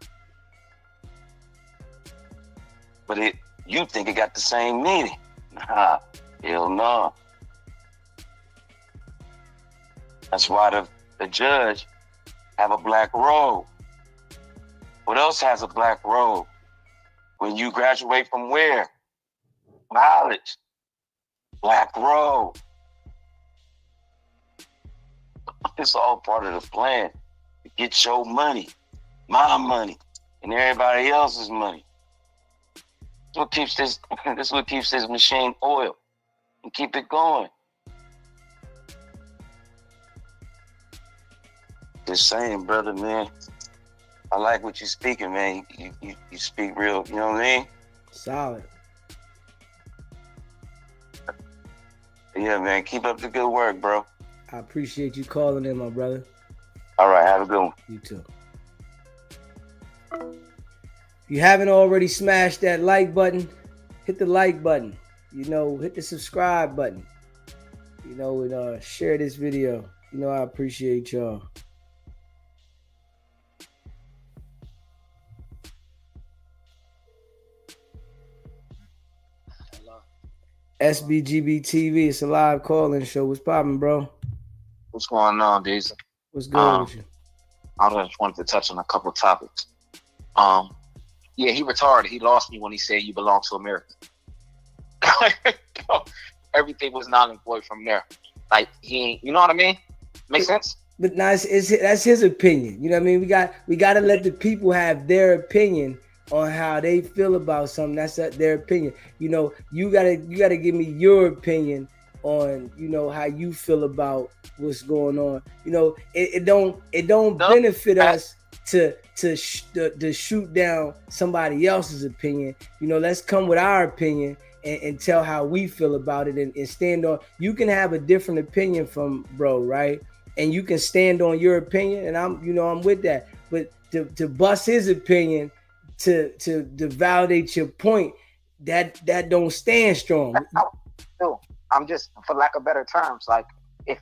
But you think it got the same meaning. Nah, hell no. That's why the judge have a black robe. What else has a black robe? When you graduate from where? College. Black robe. It's all part of the plan to get your money, my money, and everybody else's money. This what keeps this machine oiled and keep it going. Just saying, brother, man. I like what you're speaking, man. You speak real, you know what I mean? Solid. Yeah, man. Keep up the good work, bro. I appreciate you calling in, my brother. All right, have a good one. You too. If you haven't already smashed that like button, hit the like button. You know, hit the subscribe button. You know, and share this video. You know, I appreciate y'all. SBGB TV. It's a live call-in show. What's poppin', bro? What's going on, Diesel? What's good with you? I just wanted to touch on a couple of topics. Yeah, he retarded. He lost me when he said you belong to America. Everything was null and void from there. Like he, you know what I mean? Make sense? But now that's his opinion. You know what I mean? We got to let the people have their opinion on how they feel about something. That's their opinion. You know, you gotta give me your opinion on, you know, how you feel about what's going on. You know, it don't benefit us to shoot down somebody else's opinion. You know, let's come with our opinion and tell how we feel about it and stand on. You can have a different opinion from bro, right? And you can stand on your opinion, and I'm with that. But to bust his opinion to validate your point, that don't stand strong. I'm just, for lack of better terms, like if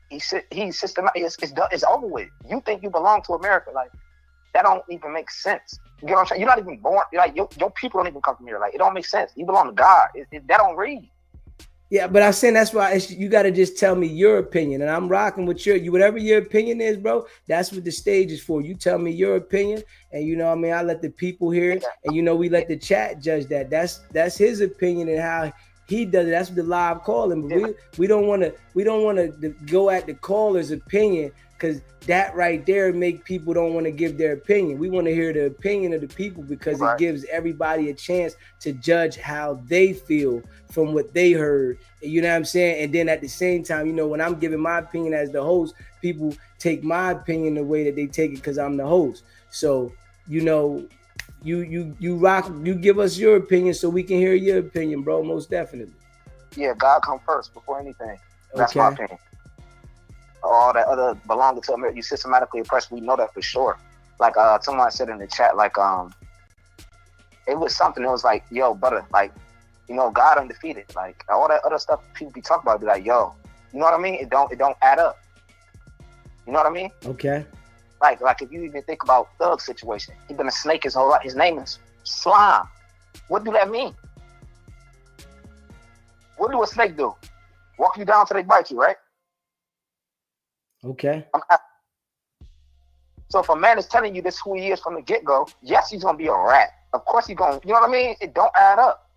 he's systematic, it's over with. You think you belong to America, like that don't even make sense. You get what I'm saying? You're not even born, like your people don't even come from here. Like it don't make sense. You belong to God. That don't read. Yeah, but I'm saying that's why you got to just tell me your opinion, and I'm rocking with you. Whatever your opinion is, bro. That's what the stage is for. You tell me your opinion, and you know what I mean. I let the people hear it, and you know we let the chat judge that. That's his opinion and how he does it. That's what the live calling. But we don't want to go at the caller's opinion, because that right there make people don't want to give their opinion. We want to hear the opinion of the people, because it gives everybody a chance to judge how they feel from what they heard. You know what I'm saying? And then at the same time, you know, when I'm giving my opinion as the host, people take my opinion the way that they take it because I'm the host. So, you know, you rock, you give us your opinion so we can hear your opinion, bro. Most definitely. Yeah, God come first before anything. That's my opinion. All that other belonging to America, you systematically oppressed. We know that for sure. Like someone said in the chat, like it was something that was like, yo, brother, like, you know, God undefeated. Like all that other stuff people be talking about, be like, yo, you know what I mean? It don't add up. You know what I mean? Okay. Like if you even think about Thug's situation, he's been a snake his whole life. His name is Slime. What do that mean? What do a snake do? Walk you down till they bite you, right? Okay. So if a man is telling you this who he is from the get-go, yes, he's gonna be a rat. Of course he's gonna, you know what I mean? It don't add up.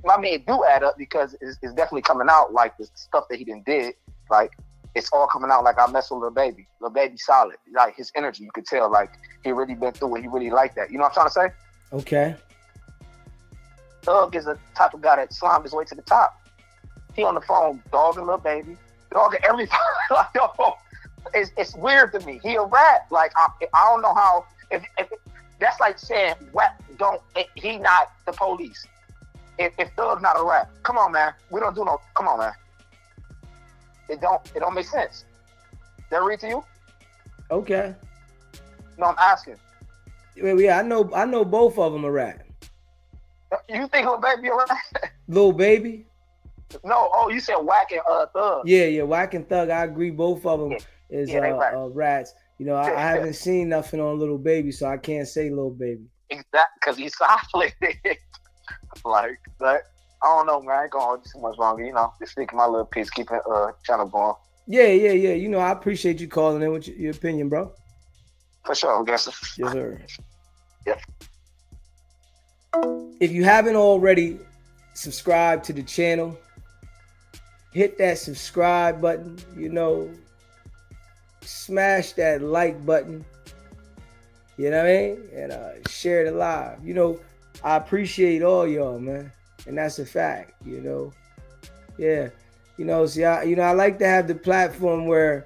I mean, it do add up because it's definitely coming out like the stuff that he did. Like it's all coming out. Like I mess with Lil Baby. Lil Baby solid. Like his energy, you could tell. Like he really been through it. He really liked that. You know what I'm trying to say? Okay. Thug is the type of guy that slimed his way to the top. He on the phone dogging Lil Baby, dogging everything. Like yo, it's weird to me. He a rat. Like I don't know how. If that's like saying Wack he not the police. If Thug's not a rat, come on, man. We don't do no. Come on, man. It don't make sense. That read to you? Okay. No, I'm asking. Yeah, I know both of them a rat. You think Lil Baby a rat? Lil Baby? No. Oh, you said Wack and Thug. Yeah. Wack and Thug. I agree. Both of them is rats. You know, I haven't seen nothing on Lil Baby, so I can't say Lil Baby. Exactly, because he's solid. Like that. I don't know, man. I ain't going too much longer. You know, just speaking my little piece, keeping channel going. Yeah. You know, I appreciate you calling in with your opinion, bro. For sure, I guess. Yes, sir. Yeah. If you haven't already subscribed to the channel, hit that subscribe button. You know, smash that like button. You know what I mean? And share it live. You know, I appreciate all y'all, man. And that's a fact, you know. Yeah. You know, see, I like to have the platform where,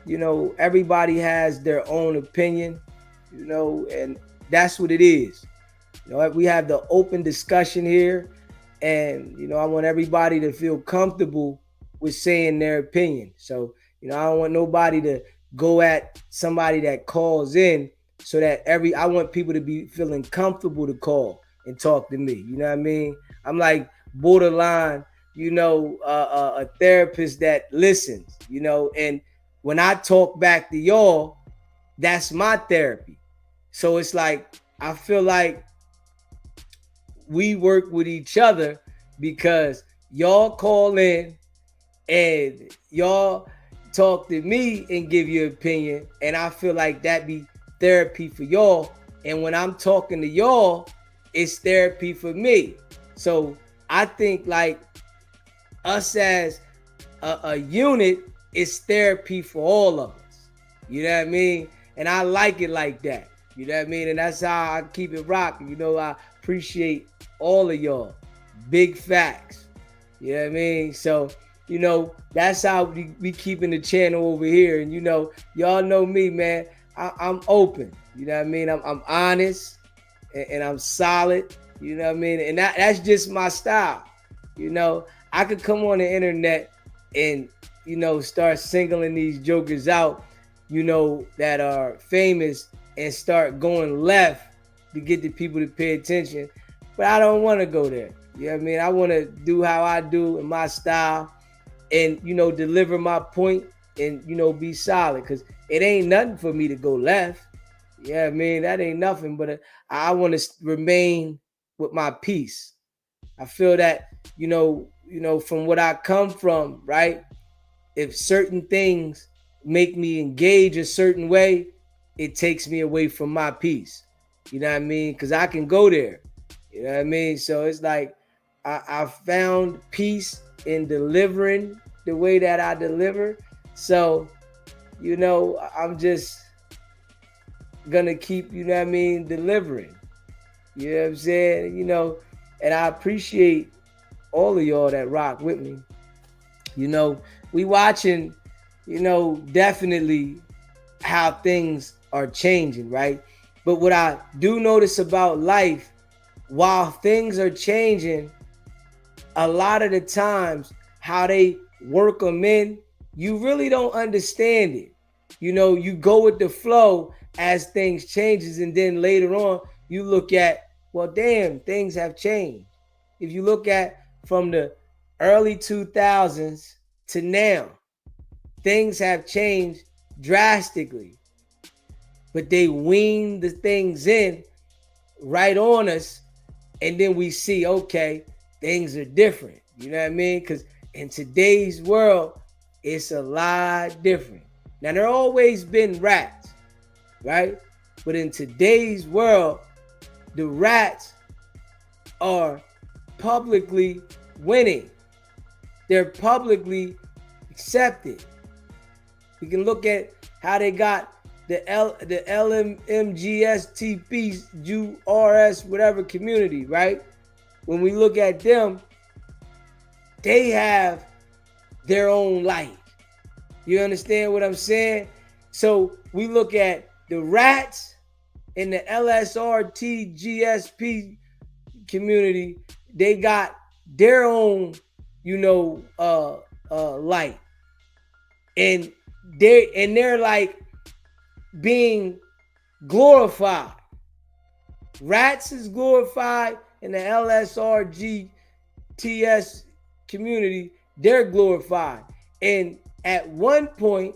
you know, everybody has their own opinion, you know, and that's what it is. You know, we have the open discussion here, and, you know, I want everybody to feel comfortable with saying their opinion. So, you know, I don't want nobody to go at somebody that calls in, so that I want people to be feeling comfortable to call and talk to me. You know what I mean? I'm like borderline, you know, a therapist that listens, you know, and when I talk back to y'all, that's my therapy. So it's like, I feel like we work with each other, because y'all call in and y'all talk to me and give your opinion, and I feel like that be therapy for y'all. And when I'm talking to y'all, it's therapy for me. So I think like us as a unit is therapy for all of us. You know what I mean? And I like it like that. You know what I mean? And that's how I keep it rocking. You know, I appreciate all of y'all. Big facts. You know what I mean? So, you know, that's how we keeping the channel over here. And, you know, y'all know me, man. I'm open. You know what I mean? I'm honest and I'm solid. You know what I mean? And that's just my style. You know, I could come on the internet and, you know, start singling these jokers out, you know, that are famous and start going left to get the people to pay attention. But I don't want to go there. You know what I mean? I want to do how I do in my style and, you know, deliver my point and, you know, be solid. Because it ain't nothing for me to go left. Yeah, I mean, that ain't nothing. But I want to remain with my peace. I feel that, you know, from what I come from, right? If certain things make me engage a certain way, it takes me away from my peace. You know what I mean? Because I can go there. You know what I mean? So it's like I found peace in delivering the way that I deliver. So, you know, I'm just gonna keep, you know what I mean, delivering. You know what I'm saying? You know, and I appreciate all of y'all that rock with me. You know, we watching, you know, definitely how things are changing, right? But what I do notice about life, while things are changing, a lot of the times how they work them in, you really don't understand it. You know, you go with the flow as things changes, and then later on you look at, well, damn, things have changed. If you look at from the early 2000s to now, things have changed drastically. But they wean the things in right on us, and then we see, okay, things are different. You know what I mean? Because in today's world, it's a lot different. Now, there always been rats, right? But in today's world, the rats are publicly winning. They're publicly accepted. You can look at how they got the LMGSTP, URS, whatever community, right? When we look at them, they have their own light. You understand what I'm saying? So we look at the rats in the LSRT GSP community, they got their own, you know, light. And they're like being glorified. Rats is glorified in the LSRGTS community, they're glorified. And at one point,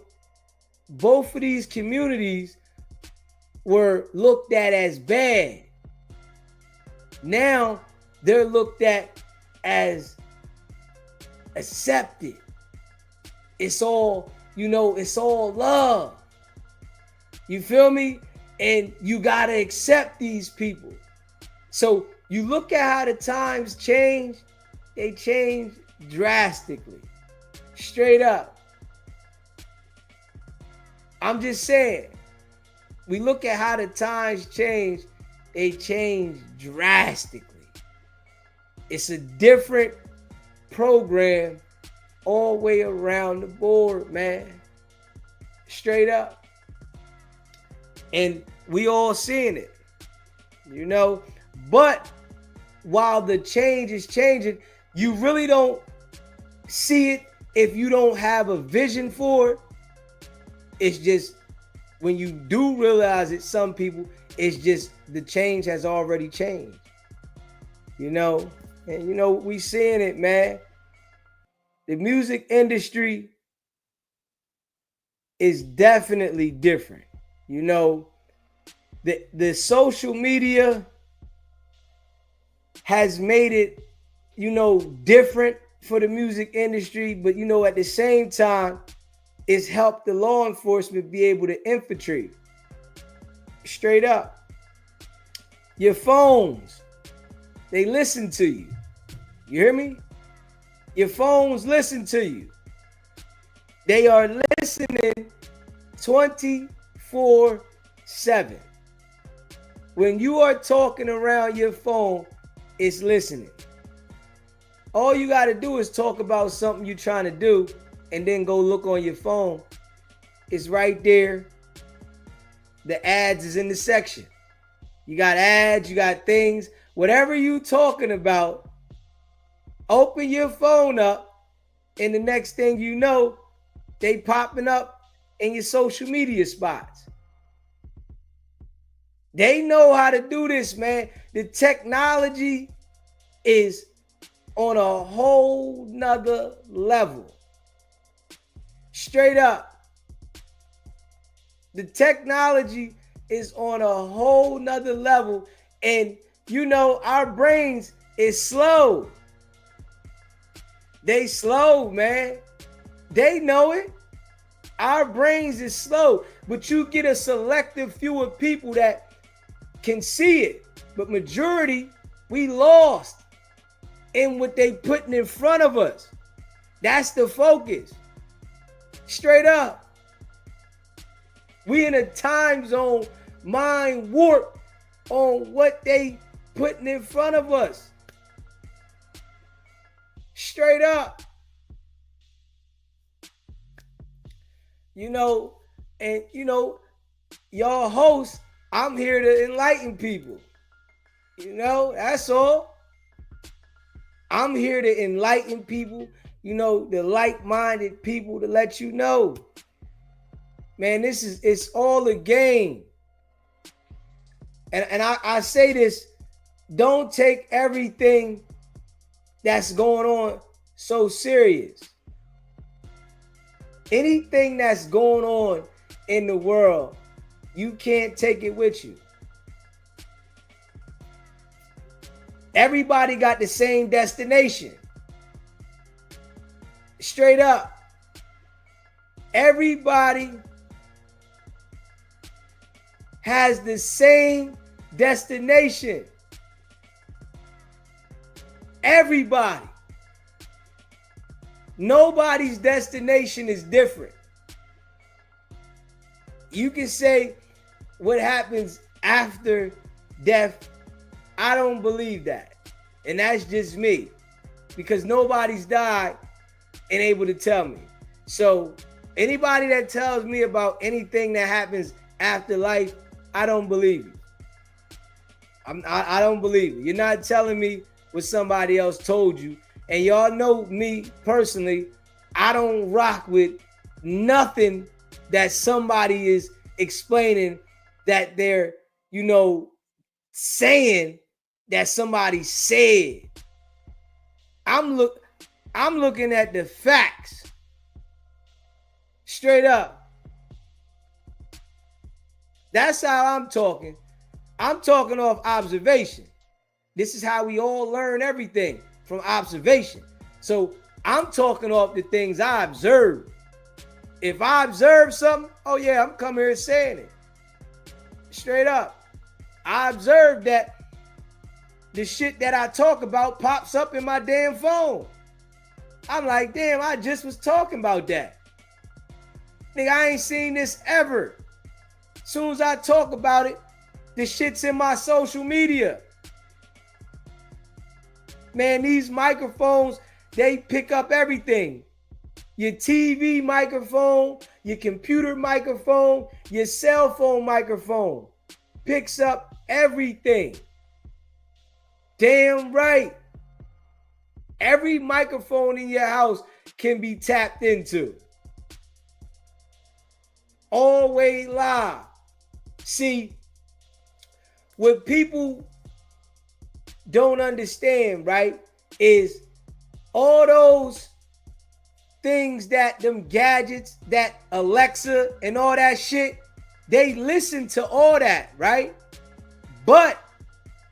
both of these communities were looked at as bad. Now they're looked at as accepted. It's all, you know, it's all love. You feel me? And you gotta accept these people. So you look at how the times change, they change drastically. Straight up. I'm just saying, we look at how the times change, they change drastically. It's a different program all the way around the board, man. Straight up. And we all seeing it, you know. But while the change is changing, you really don't see it if you don't have a vision for it. It's just when you do realize it, some people, it's just the change has already changed, you know. And you know, we seeing it, man. The music industry is definitely different. You know, the social media has made it different for the music industry, but at the same time, it's helped the law enforcement be able to infiltrate. Straight up. Your phones, they listen to you. You hear me? Your phones listen to you. They are listening 24/7. When you are talking around your phone, it's listening. All you got to do is talk about something you're trying to do and then go look on your phone. It's right there. The ads is in the section. You got ads, you got things. Whatever you talking about, open your phone up, and the next thing you know, they popping up in your social media spots. They know how to do this, man. The technology is on a whole nother level. Straight up. The technology is on a whole nother level. And our brains is slow. They slow, man. They know it. Our brains is slow. But you get a selective few of people that can see it. But majority, we lost in what they putting in front of us. That's the focus. Straight up. We in a time zone mind warp on what they putting in front of us. Straight up. Y'all hosts, I'm here to enlighten people. That's all. I'm here to enlighten people, the like-minded people, to let you know. Man, it's all a game. And I say this, don't take everything that's going on so serious. Anything that's going on in the world, you can't take it with you. Everybody got the same destination. Straight up. Everybody has the same destination. Everybody. Nobody's destination is different. You can say what happens after death. I don't believe that. And that's just me. Because nobody's died and able to tell me. So anybody that tells me about anything that happens after life, I don't believe you. I don't believe you. You're not telling me what somebody else told you. And y'all know me personally, I don't rock with nothing that somebody is explaining that they're, saying that somebody said. I'm looking at the facts. Straight up. That's how I'm talking. I'm talking off observation. This is how we all learn everything, from observation. So I'm talking off the things I observe. If I observe something, oh yeah, I'm coming here saying it. Straight up. I observed that the shit that I talk about pops up in my damn phone. I'm like, damn, I just was talking about that. Nigga, I ain't seen this ever. Soon as I talk about it, the shit's in my social media. Man, these microphones, they pick up everything. Your TV microphone, your computer microphone, your cell phone microphone picks up everything. Damn right. Every microphone in your house can be tapped into. Always live. See, what people don't understand, right, is all those things, that them gadgets, that Alexa and all that shit, they listen to all that, right? But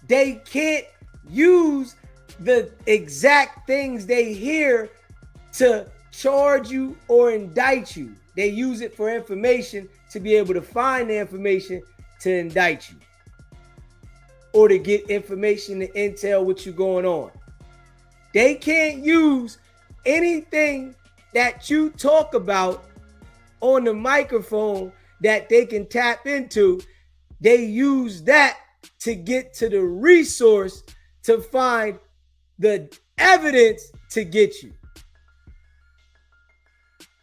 they can't use the exact things they hear to charge you or indict you. They use it for information to be able to find the information to indict you or to get information to intel what you going on. They can't use anything that you talk about on the microphone that they can tap into. They use that to get to the resource to find the evidence to get you.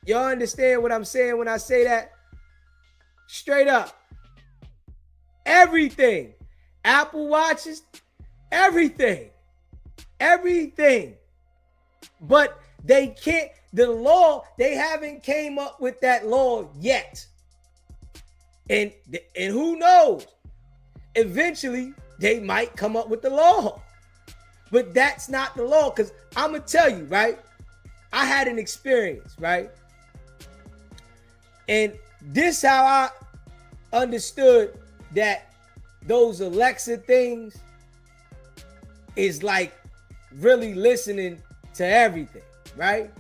Y'all understand what I'm saying when I say that? Straight up. Everything. Apple Watches, everything. Everything. But they can't, the law, they haven't came up with that law yet. And who knows? Eventually, they might come up with the law. But that's not the law. Because I'm going to tell you, right? I had an experience, right? And this how I understood that those Alexa things is like really listening to everything, right?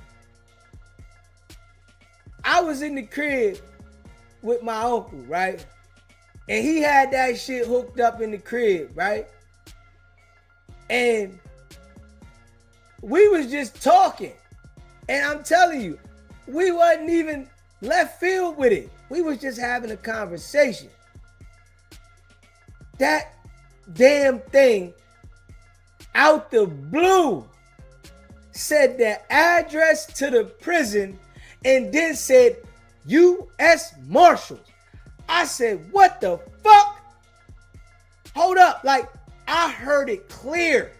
I was in the crib with my uncle, right? And he had that shit hooked up in the crib, right? And we was just talking. And I'm telling you, we wasn't even left field with it. We was just having a conversation. That damn thing out the blue said the address to the prison and then said U.S. Marshals. I said, what the fuck? Hold up. Like, I heard it clear.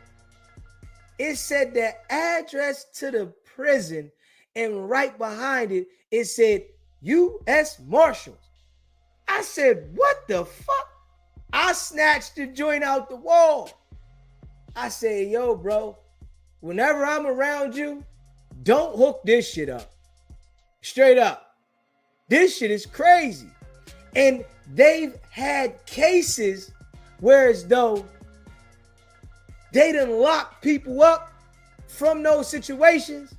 It said the address to the prison, and right behind it, it said U.S. Marshals. I said, what the fuck? I snatched the joint out the wall. I said, yo, bro, whenever I'm around you, don't hook this shit up. Straight up. This shit is crazy. And they've had cases where as though they done locked people up from those situations,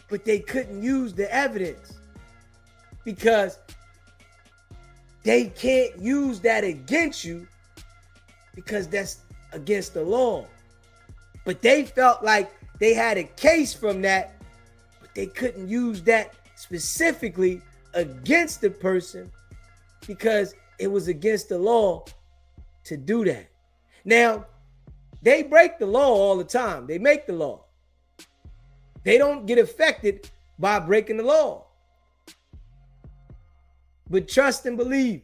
but they couldn't use the evidence because they can't use that against you because that's against the law. But they felt like they had a case from that, but they couldn't use that specifically against the person because it was against the law to do that. Now, they break the law all the time. They make the law. They don't get affected by breaking the law. But trust and believe,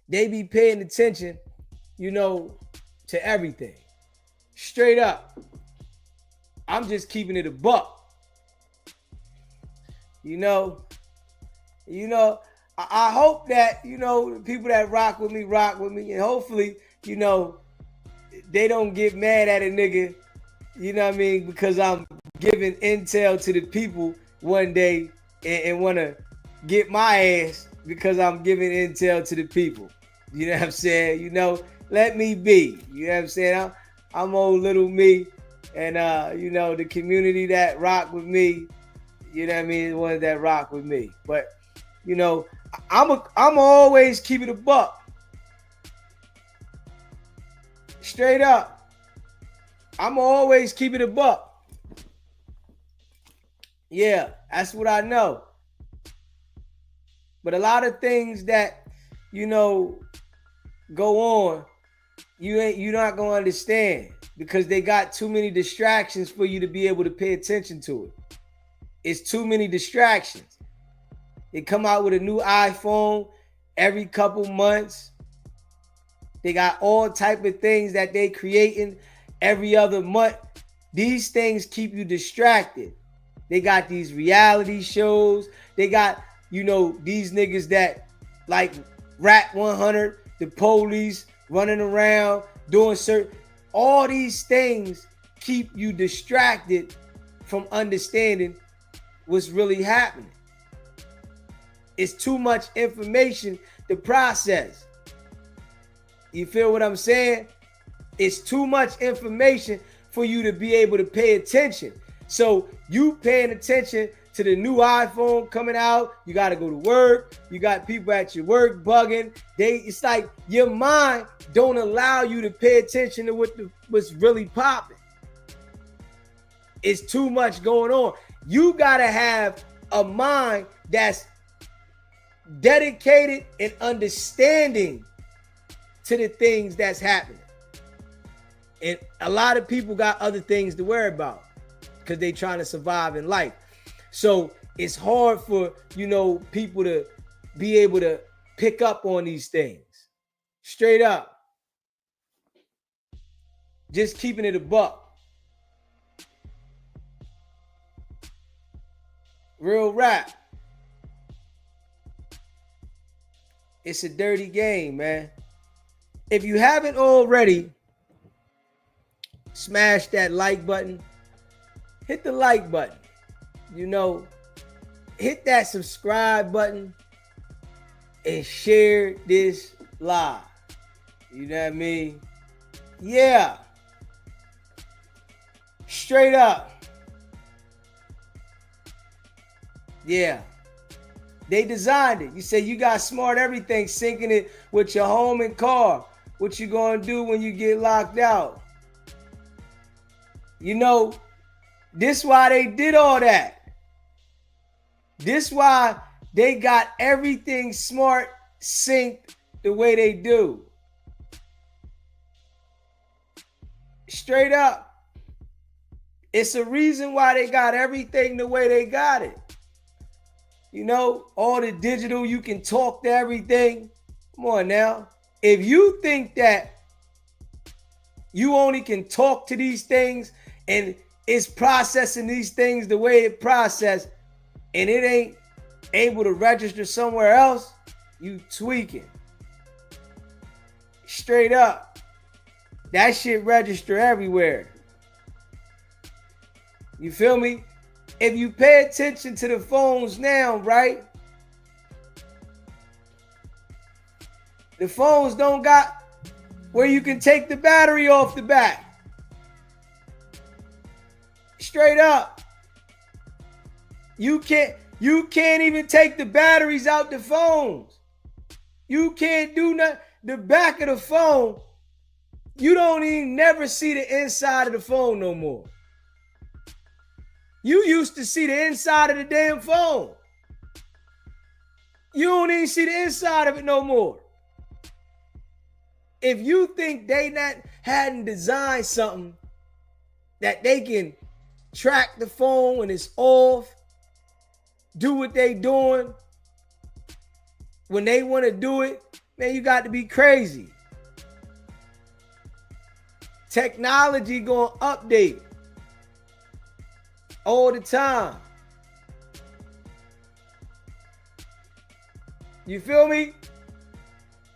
they be paying attention, to everything. Straight up. I'm just keeping it a buck. I hope that, the people that rock with me, and hopefully, they don't get mad at a nigga, because I'm giving intel to the people one day and want to get my ass because I'm giving intel to the people. You know what I'm saying? Let me be. You know what I'm saying? I'm old little me, and the community that rock with me, the ones that rock with me. But I'm always keep it a buck. Straight up. I'm always keep it a buck. Yeah, that's what I know. But a lot of things that, go on, you're not gonna understand because they got too many distractions for you to be able to pay attention to it. It's too many distractions. They come out with a new iPhone every couple months. They got all type of things that they creating every other month. These things keep you distracted. They got these reality shows. They got, these niggas that like Rap 100, the police running around, doing all these things keep you distracted from understanding what's really happening. It's too much information to process. You feel what I'm saying? It's too much information for you to be able to pay attention. So you paying attention to the new iPhone coming out, you got to go to work, you got people at your work bugging. It's like your mind don't allow you to pay attention to what's really popping. It's too much going on. You got to have a mind that's dedicated and understanding to the things that's happening. And a lot of people got other things to worry about because they trying to survive in life. So it's hard for, people to be able to pick up on these things. Straight up. Just keeping it a buck. Real rap. It's a dirty game, man. If you haven't already, smash that like button. Hit the like button. Hit that subscribe button and share this live. You know what I mean? Yeah. Straight up. Yeah. They designed it. You say you got smart everything, syncing it with your home and car. What you gonna do when you get locked out? This why they did all that. This why they got everything smart synced the way they do. Straight up. It's a reason why they got everything the way they got it. All the digital, you can talk to everything. Come on now. If you think that you only can talk to these things and it's processing these things the way it processed and it ain't able to register somewhere else, you tweaking. Straight up. That shit register everywhere. You feel me? If you pay attention to the phones now, right? The phones don't got where you can take the battery off the back. Straight up. You can't even take the batteries out the phones. You can't do nothing. The back of the phone, you don't even never see the inside of the phone no more. You used to see the inside of the damn phone. You don't even see the inside of it no more. If you think they hadn't designed something that they can track the phone when it's off, do what they doing when they want to do it, man, you got to be crazy. Technology gonna update all the time. You feel me?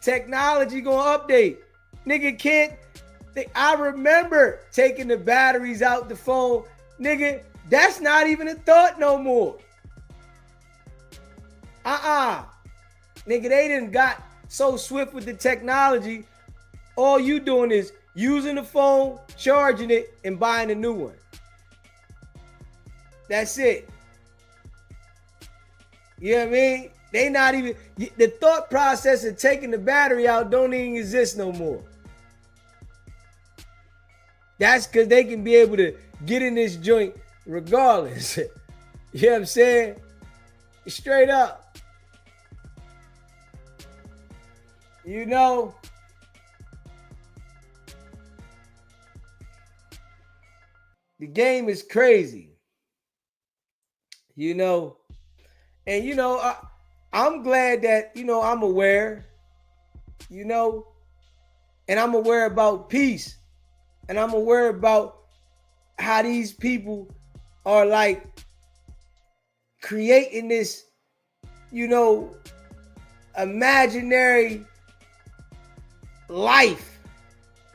Technology gonna update. Nigga can't. I remember taking the batteries out the phone. Nigga, that's not even a thought no more. Nigga, they done got so swift with the technology. All you doing is using the phone, charging it, and buying a new one. That's it. You know what I mean? They not even, the thought process of taking the battery out don't even exist no more. That's because they can be able to get in this joint regardless. You know what I'm saying? Straight up. The game is crazy. And I'm glad that, I'm aware, and I'm aware about peace, and I'm aware about how these people are like creating this, imaginary life.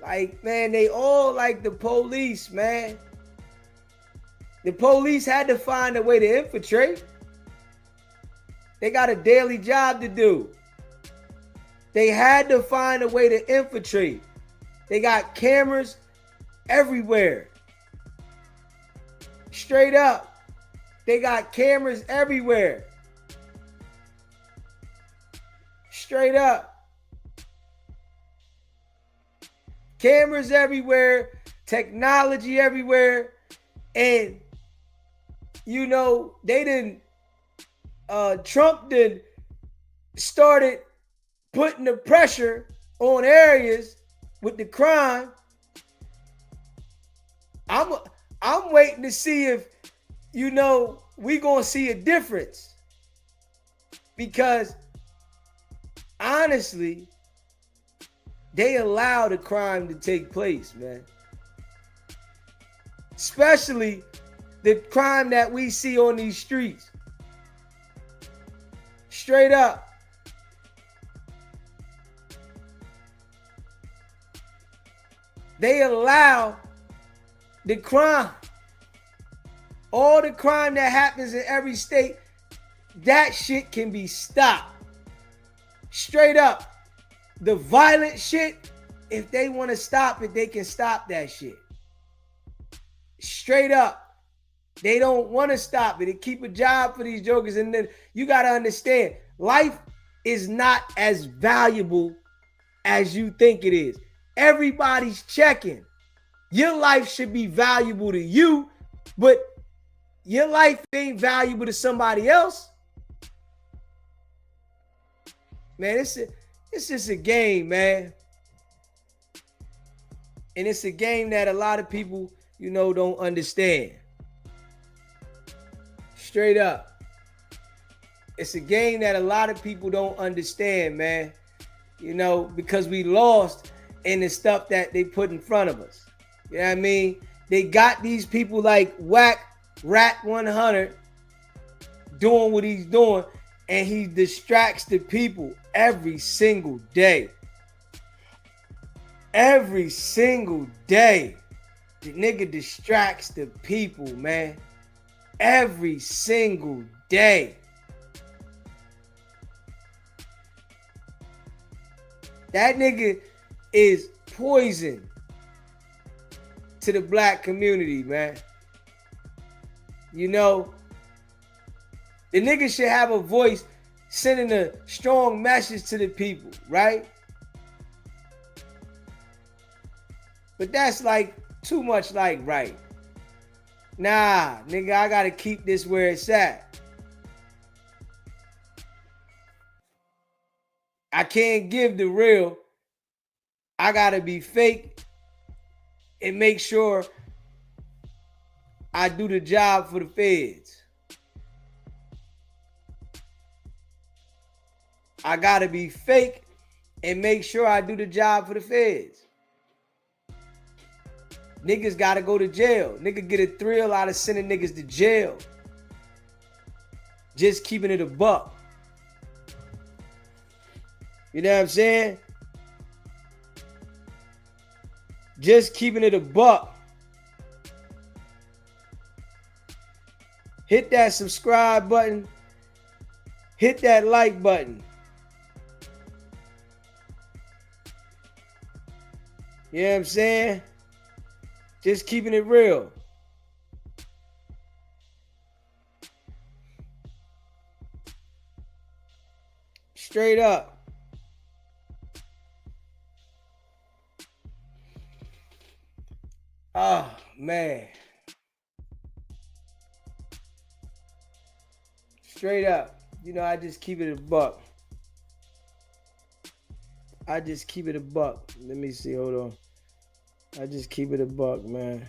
Like, man, they all like the police, man. The police had to find a way to infiltrate. They got a daily job to do. They had to find a way to infiltrate. They got cameras everywhere. Straight up. They got cameras everywhere. Straight up. Cameras everywhere. Technology everywhere. And, you know, they didn't, Trump did started putting the pressure on areas with the crime. I'm waiting to see if, you know, we gonna see a difference. Because honestly, they allow the crime to take place, man. Especially the crime that we see on these streets. Straight up. They allow the crime, all the crime that happens in every state, that shit can be stopped. Straight up. The violent shit, if they want to stop it, they can stop that shit. Straight up. They don't want to stop it. They keep a job for these jokers. And then you got to understand, life is not as valuable as you think it is. Everybody's checking. Your life should be valuable to you, but your life ain't valuable to somebody else. Man, it's just a game, man. And it's a game that a lot of people, you know, don't understand. Straight up. It's a game that a lot of people don't understand, man. You know, because we lost in the stuff that they put in front of us. You know what I mean? They got these people like Wack, Rat 100 doing what he's doing, and he distracts the people every single day. Every single day. The nigga distracts the people, man. Every single day. That nigga is poison to the black community, man. You know, the nigga should have a voice sending a strong message to the people, right? But that's like too much like right. Nah, nigga, I gotta keep this where it's at. I can't give the real. I gotta be fake and make sure I do the job for the feds. I gotta be fake and make sure I do the job for the feds. Niggas gotta go to jail. Nigga get a thrill out of sending niggas to jail. Just keeping it a buck. You know what I'm saying? Just keeping it a buck. Hit that subscribe button. Hit that like button. You know what I'm saying? Just keeping it real. Straight up. Oh, man. Straight up. You know, I just keep it a buck. I just keep it a buck. Let me see. Hold on. I just keep it a buck, man.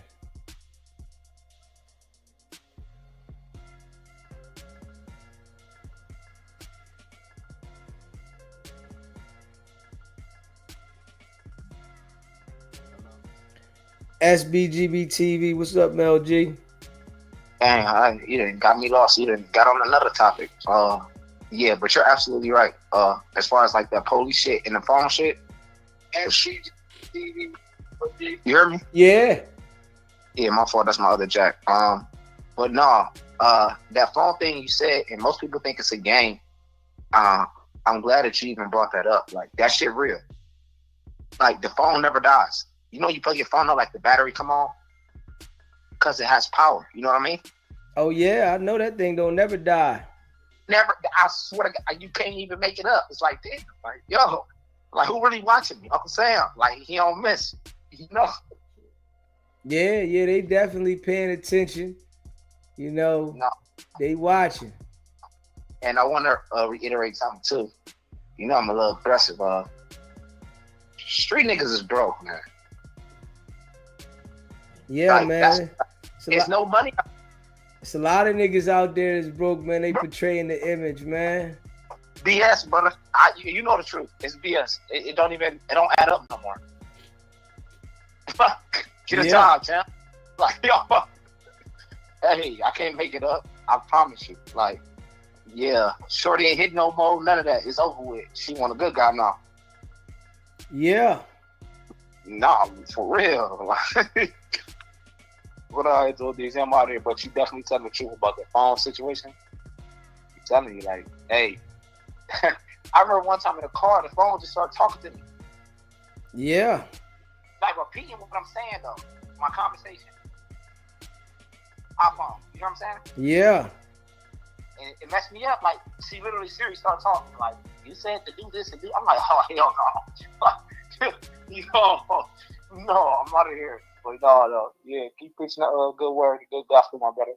SBGB TV, what's up, Mel G? Dang, you done got me lost. You done got on another topic. Yeah, but you're absolutely right. As far as like that police shit and the phone shit. You hear me? Yeah. Yeah, my fault. That's my other jack. But no, that phone thing you said, and most people think it's a game. I'm glad that you even brought that up. Like, that shit real. Like, the phone never dies. You know, you plug your phone up, like the battery come because it has power. You know what I mean? Oh yeah, I know that thing don't never die. Never. I swear to God, you can't even make it up. It's like, damn, like, yo, like, who really watching me? Uncle Sam, like, he don't miss. You know? Yeah, they definitely paying attention. You know, No. they watching. And I want to reiterate something too. You know, I'm a little aggressive. Street niggas is broke, man. Yeah, like, man. There's no money. It's a lot of niggas out there that's broke, man. They portraying the image, man. BS, brother. You know the truth. It's BS. It don't add up no more. Get a job, champ. Like, yo, hey, I can't make it up. I promise you. Like, yeah, shorty ain't hit no more. None of that. It's over with. She want a good guy now. Yeah. Nah, for real. What I told these him out here, but you definitely telling the truth about the phone situation. I'm telling you, like, hey, I remember one time in the car, the phone just started talking to me. Yeah. Like repeating what I'm saying though, my conversation. iPhone, you know what I'm saying? Yeah. And it messed me up. Like, she literally Siri started talking. Like, you said to do this and do. I'm like, oh hell no. No, I'm out of here. But no, yeah, keep preaching that good word, good gospel, my brother.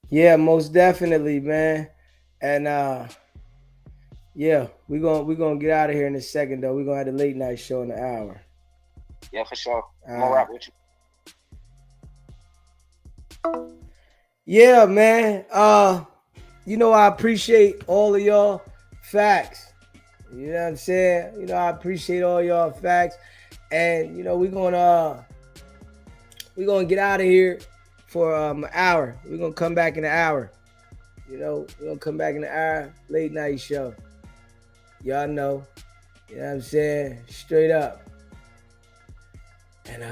Yeah, most definitely, man. And yeah, we're gonna get out of here in a second though. We're gonna have the late night show in an hour. Yeah, for sure. I'm gonna rap with you. Yeah, man. You know, I appreciate all of y'all facts. You know what I'm saying? You know, I appreciate all y'all facts. And you know, we're gonna get out of here for an hour. We're gonna come back in an hour. You know, we're gonna come back in an hour, late night show. Y'all know. You know what I'm saying? Straight up. And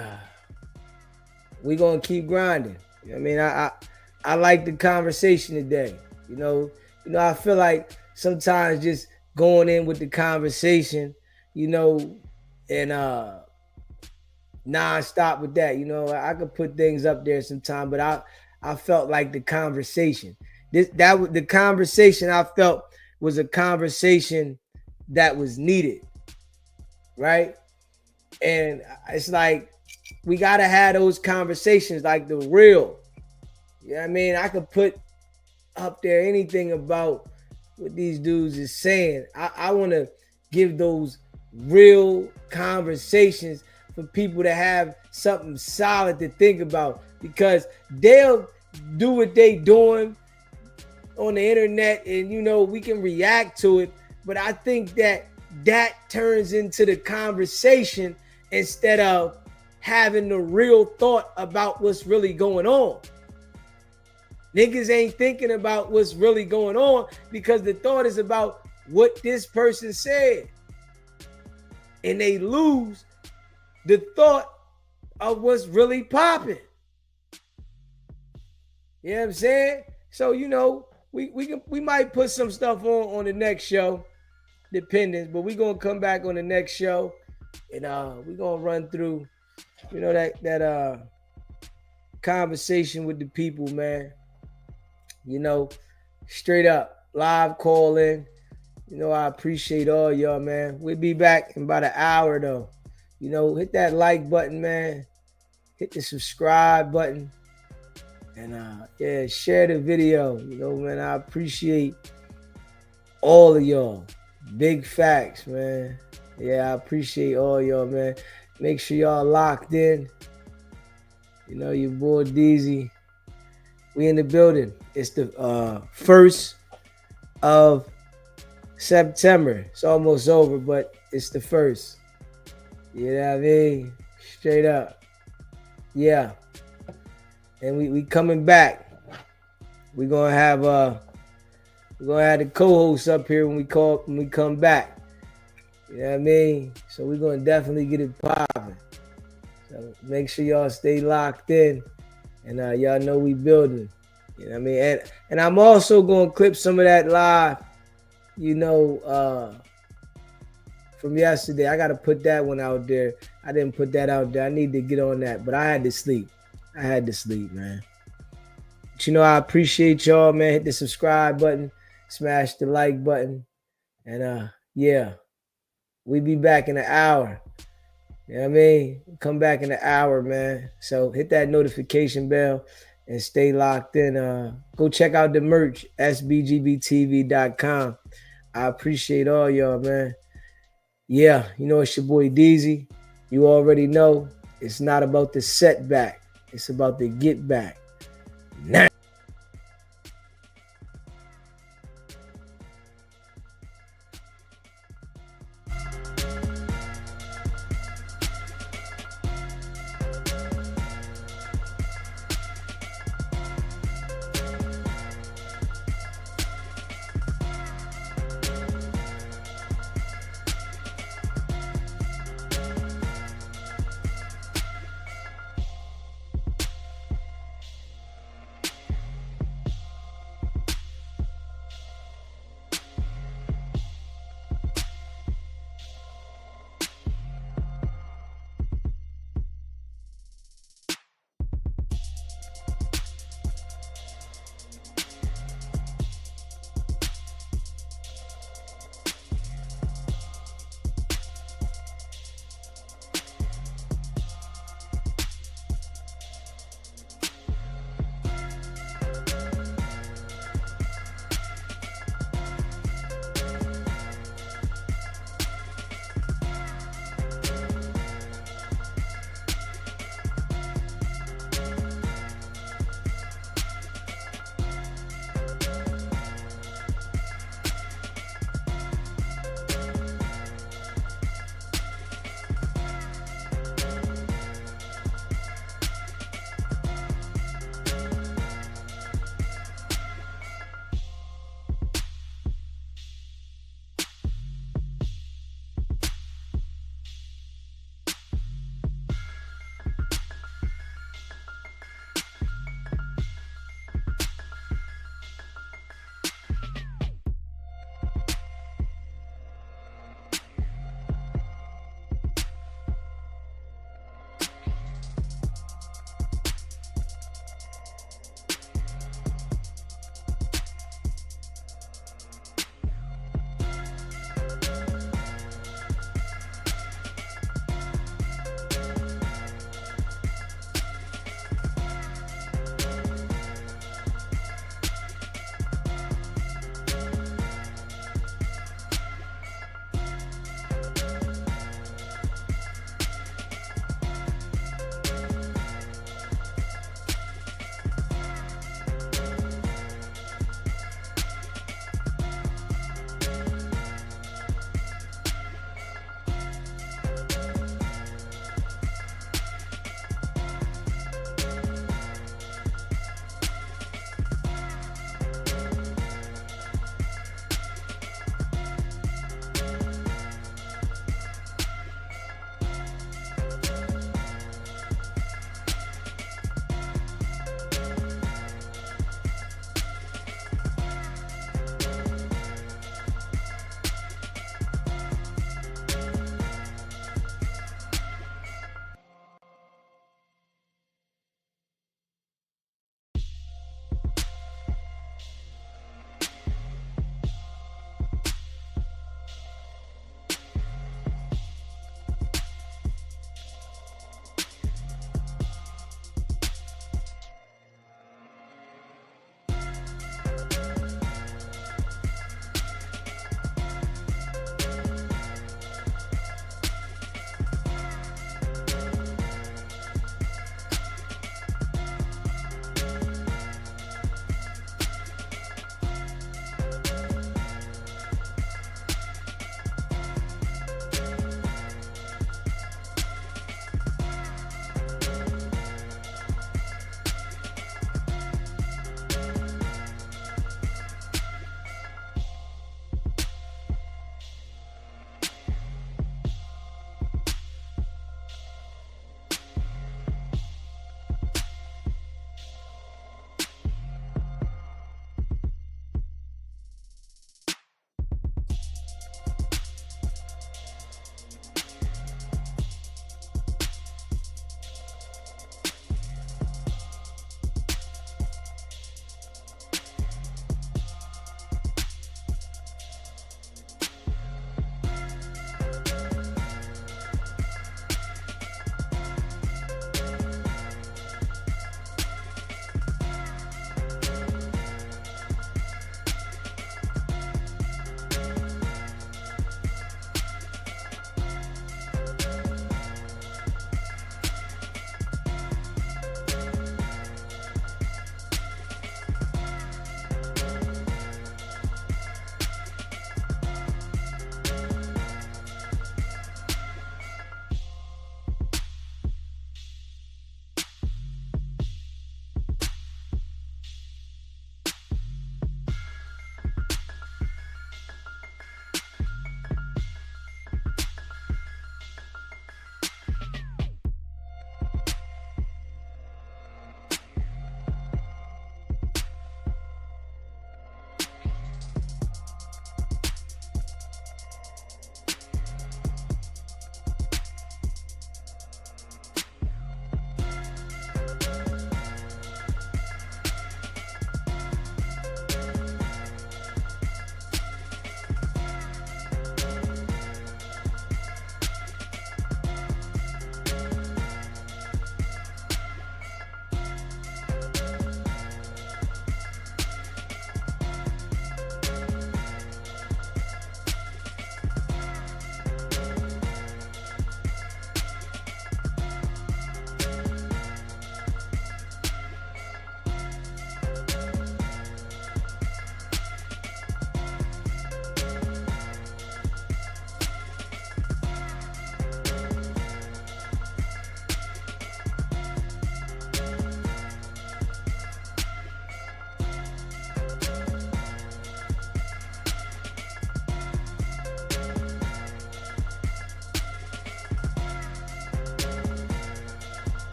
we gonna keep grinding. You know what I mean? I like the conversation today. You know, I feel like sometimes just going in with the conversation, you know, and non-stop with that. You know, I could put things up there sometime, but I felt like the conversation. The conversation I felt was a conversation that was needed. Right? And it's like we gotta have those conversations, like the real. You know what I mean? I could put up there anything about what these dudes is saying. I want to give those real conversations for people to have something solid to think about, because they'll do what they doing on the internet and, you know, we can react to it. But I think that turns into the conversation instead of having the real thought about what's really going on. Niggas ain't thinking about what's really going on because the thought is about what this person said. And they lose the thought of what's really popping. You know what I'm saying? So, you know, we might put some stuff on the next show, depending, but we're gonna come back on the next show and we're gonna run through, you know, that conversation with the people, man. You know, straight up live call in. You know, I appreciate all y'all, man. We'll be back in about an hour though. You know, hit that like button, man. Hit the subscribe button. And yeah, share the video. You know, man, I appreciate all of y'all. Big facts, man. Yeah, I appreciate all y'all, man. Make sure y'all locked in. You know, your boy DZ. We in the building. It's the 1st of September. It's almost over, but it's the 1st. You know what I mean? Straight up. Yeah. And we coming back. We're gonna have the co-hosts up here when we come back. You know what I mean? So we're gonna definitely get it popping. So make sure y'all stay locked in, and y'all know we building. You know what I mean? And I'm also gonna clip some of that live, you know, from yesterday. I gotta put that one out there. I didn't put that out there. I need to get on that, but I had to sleep. I had to sleep, man. But you know, I appreciate y'all, man. Hit the subscribe button, smash the like button. And yeah, we be back in an hour. You know what I mean? Come back in an hour, man. So hit that notification bell and stay locked in. Go check out the merch, sbgbtv.com. I appreciate all y'all, man. Yeah, you know it's your boy Deezy. You already know it's not about the setback. It's about the get back. Now.